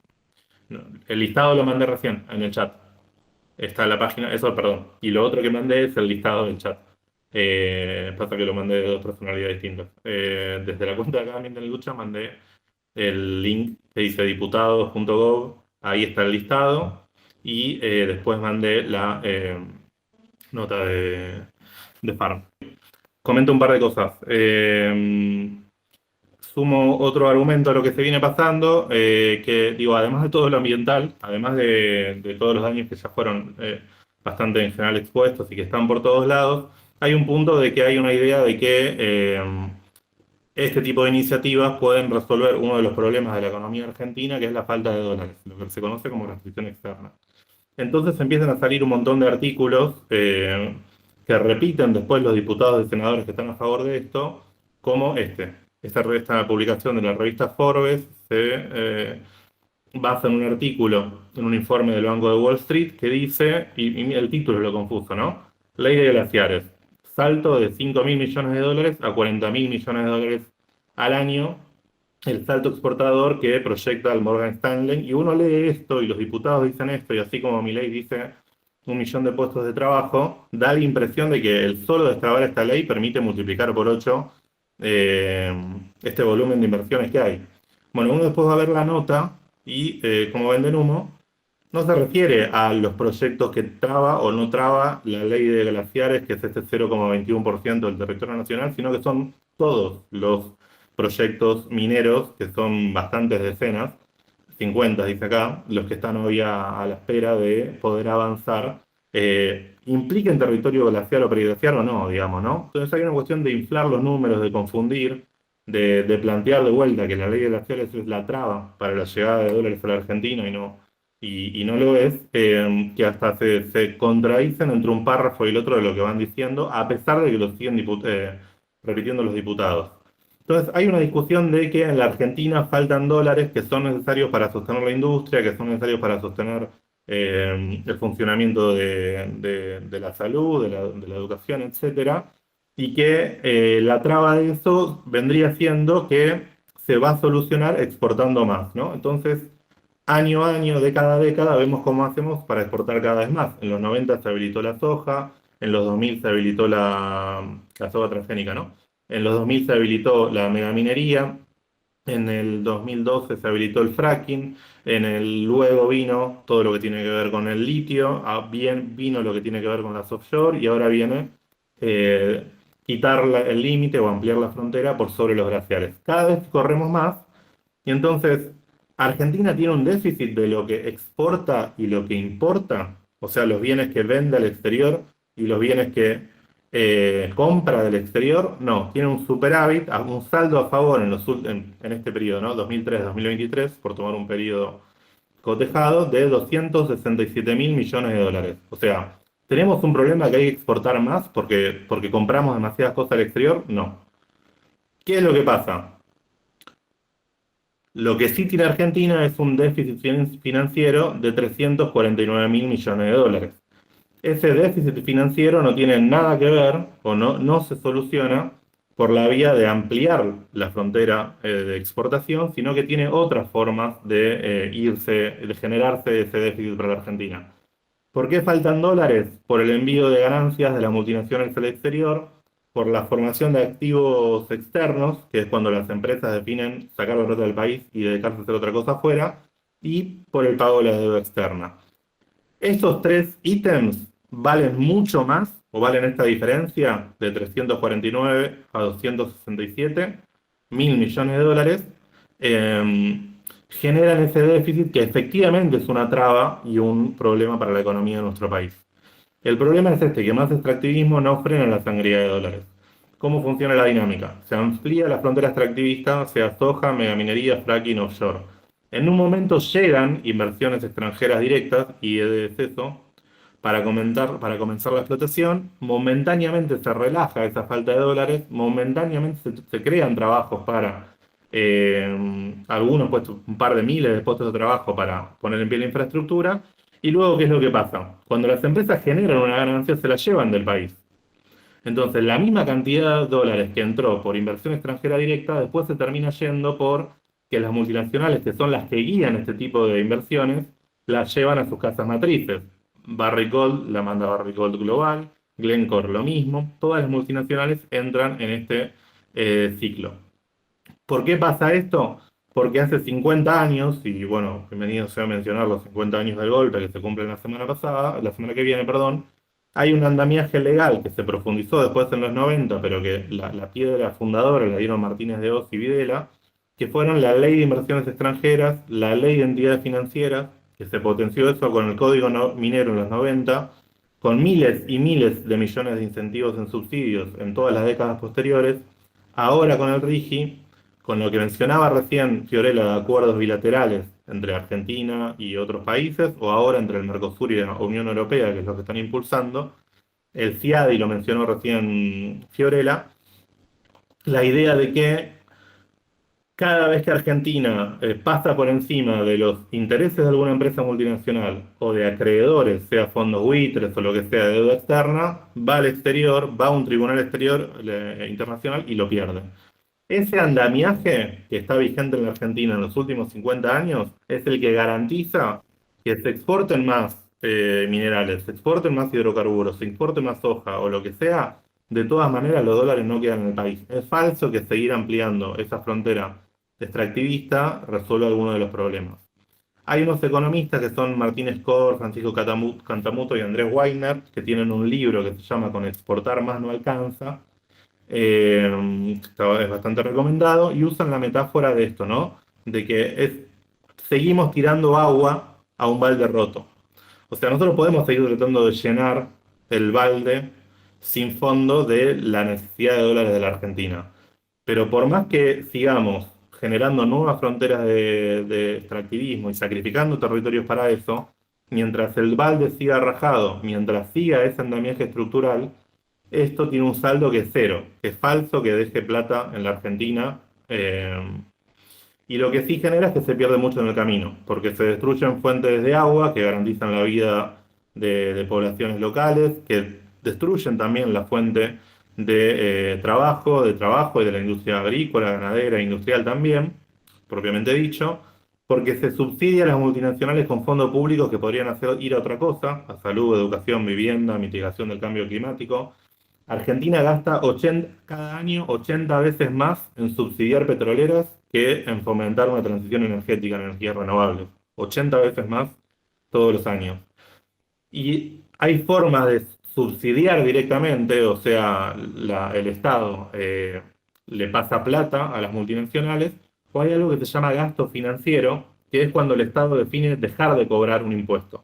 el listado lo mandé recién en el chat. Está en la página, eso, perdón. Y lo otro que mandé es el listado del chat. Pasa que lo mandé de dos personalidades distintas. Desde la cuenta de acá de Lucha mandé el link que dice diputados.gov, ahí está el listado, y después mandé la nota de Farm. Comento un par de cosas. sumo otro argumento a lo que se viene pasando, que digo, además de todo lo ambiental, además de todos los daños que ya fueron bastante en general expuestos y que están por todos lados, hay un punto de que hay una idea de que este tipo de iniciativas pueden resolver uno de los problemas de la economía argentina, que es la falta de dólares, lo que se conoce como restricción externa. Entonces empiezan a salir un montón de artículos que repiten después los diputados y senadores que están a favor de esto, como esta publicación de la revista Forbes se basa en un artículo, en un informe del Banco de Wall Street que dice, y el título es lo confuso, ¿no? Ley de glaciares, salto de 5.000 millones de dólares a 40.000 millones de dólares al año, el salto exportador que proyecta el Morgan Stanley, y uno lee esto y los diputados dicen esto, y así como Milei dice 1 millón de puestos de trabajo, da la impresión de que el solo destrabar esta ley permite multiplicar por 8 este volumen de inversiones que hay. Bueno, uno después va a ver la nota y como venden humo, no se refiere a los proyectos que traba o no traba la ley de glaciares, que es este 0,21% del territorio nacional, sino que son todos los proyectos mineros, que son bastantes decenas, 50 dice acá, los que están hoy a la espera de poder avanzar, impliquen territorio glaciar o periglaciar o no, digamos, ¿no? Entonces hay una cuestión de inflar los números, de confundir, de plantear de vuelta que la ley de glaciares es la traba para la llegada de dólares a la Argentina y no lo es, que hasta se contradicen entre un párrafo y el otro de lo que van diciendo, a pesar de que lo siguen repitiendo los diputados. Entonces, hay una discusión de que en la Argentina faltan dólares que son necesarios para sostener la industria, que son necesarios para sostener el funcionamiento de la salud, de la educación, etcétera, y que la traba de eso vendría siendo que se va a solucionar exportando más, ¿no? Entonces, año a año, década a década, vemos cómo hacemos para exportar cada vez más. En los 90 se habilitó la soja, en los 2000 se habilitó la soja transgénica, ¿no? En los 2000 se habilitó la megaminería, en el 2012 se habilitó el fracking, luego vino todo lo que tiene que ver con el litio, vino lo que tiene que ver con las offshore, y ahora viene quitar el límite o ampliar la frontera por sobre los glaciares. Cada vez corremos más, y entonces Argentina tiene un déficit de lo que exporta y lo que importa, o sea, los bienes que vende al exterior y los bienes que compra del exterior. No, tiene un superávit, un saldo a favor en este periodo, ¿no? 2003-2023, por tomar un periodo cotejado, de 267.000 millones de dólares. O sea, ¿tenemos un problema que hay que exportar más porque compramos demasiadas cosas al exterior? No. ¿Qué es lo que pasa? Lo que sí tiene Argentina es un déficit financiero de 349.000 millones de dólares. Ese déficit financiero no tiene nada que ver, o no se soluciona por la vía de ampliar la frontera de exportación, sino que tiene otras formas de generarse ese déficit para la Argentina. ¿Por qué faltan dólares? Por el envío de ganancias de las multinacionales al exterior, por la formación de activos externos, que es cuando las empresas definen sacar la plata del país y dedicarse a hacer otra cosa afuera, y por el pago de la deuda externa. Estos tres ítems valen mucho más, o valen esta diferencia de 349 a 267 mil millones de dólares, generan ese déficit que efectivamente es una traba y un problema para la economía de nuestro país. El problema es que más extractivismo no frena la sangría de dólares. ¿Cómo funciona la dinámica? Se amplía la frontera extractivista, sea soja, megaminería, fracking, offshore. En un momento llegan inversiones extranjeras directas, y es eso, para comenzar la explotación. Momentáneamente se relaja esa falta de dólares, momentáneamente se crean trabajos para algunos puestos, un par de miles de puestos de trabajo para poner en pie la infraestructura. Y luego, ¿qué es lo que pasa? Cuando las empresas generan una ganancia, se la llevan del país. Entonces, la misma cantidad de dólares que entró por inversión extranjera directa, después se termina yendo por que las multinacionales, que son las que guían este tipo de inversiones, las llevan a sus casas matrices. Barrick Gold la manda Barrick Gold Global, Glencore lo mismo, todas las multinacionales entran en este ciclo. ¿Por qué pasa esto? Porque hace 50 años, y bueno, bienvenido sea a mencionar los 50 años del golpe que se cumplen la semana que viene, hay un andamiaje legal que se profundizó después en los 90, pero que la piedra fundadora la dieron Martínez de Oz y Videla, que fueron la Ley de Inversiones Extranjeras, la Ley de Entidades Financieras, que se potenció eso con el Código Minero en los 90, con miles y miles de millones de incentivos en subsidios en todas las décadas posteriores, ahora con el RIGI, con lo que mencionaba recién Fiorella de acuerdos bilaterales entre Argentina y otros países, o ahora entre el Mercosur y la Unión Europea, que es lo que están impulsando, el FIADI lo mencionó recién Fiorella, la idea de que cada vez que Argentina pasa por encima de los intereses de alguna empresa multinacional o de acreedores, sea fondos buitres o lo que sea de deuda externa, va al exterior, va a un tribunal exterior internacional y lo pierde. Ese andamiaje que está vigente en la Argentina en los últimos 50 años es el que garantiza que se exporten más minerales, se exporten más hidrocarburos, se exporte más soja o lo que sea. De todas maneras, los dólares no quedan en el país. Es falso que seguir ampliando esa frontera extractivista resuelva alguno de los problemas. Hay unos economistas que son Martín Scor, Francisco Cantamuto y Andrés Weiner, que tienen un libro que se llama Con exportar más no alcanza, es bastante recomendado, y usan la metáfora de esto, ¿no? De que seguimos tirando agua a un balde roto. O sea, nosotros podemos seguir tratando de llenar el balde sin fondo de la necesidad de dólares de la Argentina. Pero por más que sigamos generando nuevas fronteras de extractivismo y sacrificando territorios para eso, mientras el balde siga rajado, mientras siga ese andamiaje estructural, esto tiene un saldo que es cero, que es falso que deje plata en la Argentina. Y lo que sí genera es que se pierde mucho en el camino, porque se destruyen fuentes de agua que garantizan la vida de poblaciones locales, que destruyen también la fuente de trabajo y de la industria agrícola, ganadera, industrial también, propiamente dicho, porque se subsidia a las multinacionales con fondos públicos que podrían ir a otra cosa, a salud, educación, vivienda, mitigación del cambio climático. Argentina gasta cada año 80 veces más en subsidiar petroleras que en fomentar una transición energética en energías renovables. 80 veces más todos los años. Y hay formas de subsidiar directamente, o sea, el Estado le pasa plata a las multinacionales, o hay algo que se llama gasto financiero, que es cuando el Estado define dejar de cobrar un impuesto.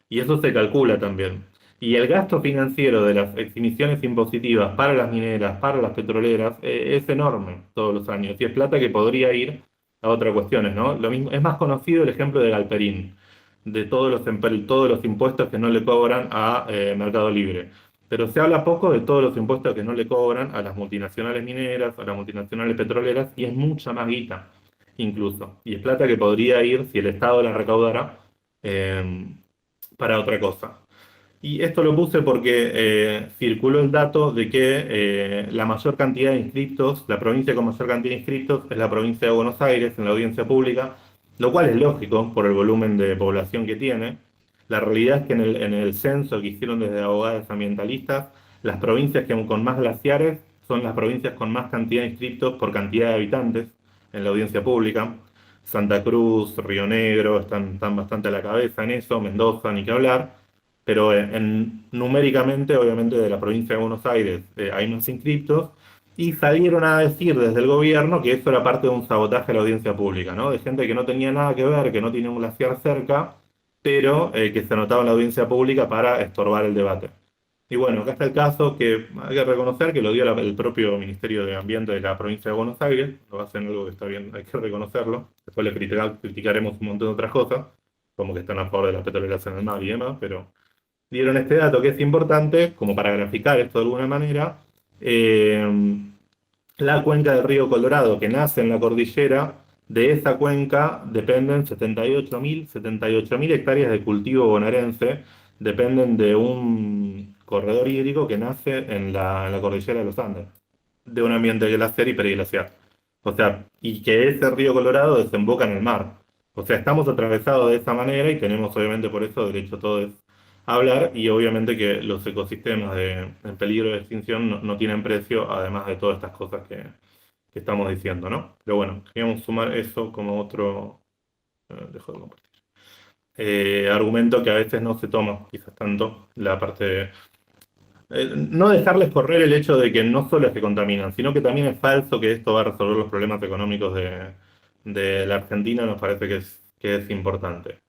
Y eso se calcula también. Y el gasto financiero de las exhibiciones impositivas para las mineras, para las petroleras, es enorme todos los años. Y es plata que podría ir a otras cuestiones, ¿no? Lo mismo, es más conocido el ejemplo de Galperín, de todos los impuestos que no le cobran a Mercado Libre. Pero se habla poco de todos los impuestos que no le cobran a las multinacionales mineras, a las multinacionales petroleras, y es mucha más guita, incluso. Y es plata que podría ir, si el Estado la recaudara, para otra cosa. Y esto lo puse porque circuló el dato de que la mayor cantidad de inscriptos, la provincia con mayor cantidad de inscriptos es la provincia de Buenos Aires en la audiencia pública, lo cual es lógico por el volumen de población que tiene. La realidad es que en el censo que hicieron desde abogados ambientalistas, las provincias con más glaciares son las provincias con más cantidad de inscriptos por cantidad de habitantes en la audiencia pública. Santa Cruz, Río Negro están bastante a la cabeza en eso, Mendoza, ni que hablar. Pero numéricamente, obviamente, de la provincia de Buenos Aires hay más inscriptos, y salieron a decir desde el gobierno que eso era parte de un sabotaje a la audiencia pública, ¿no? De gente que no tenía nada que ver, que no tiene un glaciar cerca, pero que se anotaba en la audiencia pública para estorbar el debate. Y bueno, acá está el caso que hay que reconocer que lo dio el propio Ministerio de Ambiente de la provincia de Buenos Aires, lo hacen algo que está bien, hay que reconocerlo. Después le criticaremos un montón de otras cosas, como que están a favor de las petroleras en el mar y demás, pero dieron este dato que es importante, como para graficar esto de alguna manera. La cuenca del río Colorado, que nace en la cordillera, de esa cuenca dependen 78.000 hectáreas de cultivo bonaerense, dependen de un corredor hídrico que nace en la cordillera de los Andes, de un ambiente glaciar y periglaciar. O sea, y que ese río Colorado desemboca en el mar. O sea, estamos atravesados de esa manera y tenemos obviamente por eso derecho todos a hablar, y obviamente que los ecosistemas en peligro de extinción no tienen precio, además de todas estas cosas que estamos diciendo, ¿no? Pero bueno, queríamos sumar eso como otro, dejo de compartir, argumento que a veces no se toma quizás tanto, la parte no dejarles correr el hecho de que no solo es que contaminan, sino que también es falso que esto va a resolver los problemas económicos de la Argentina, nos parece que es importante.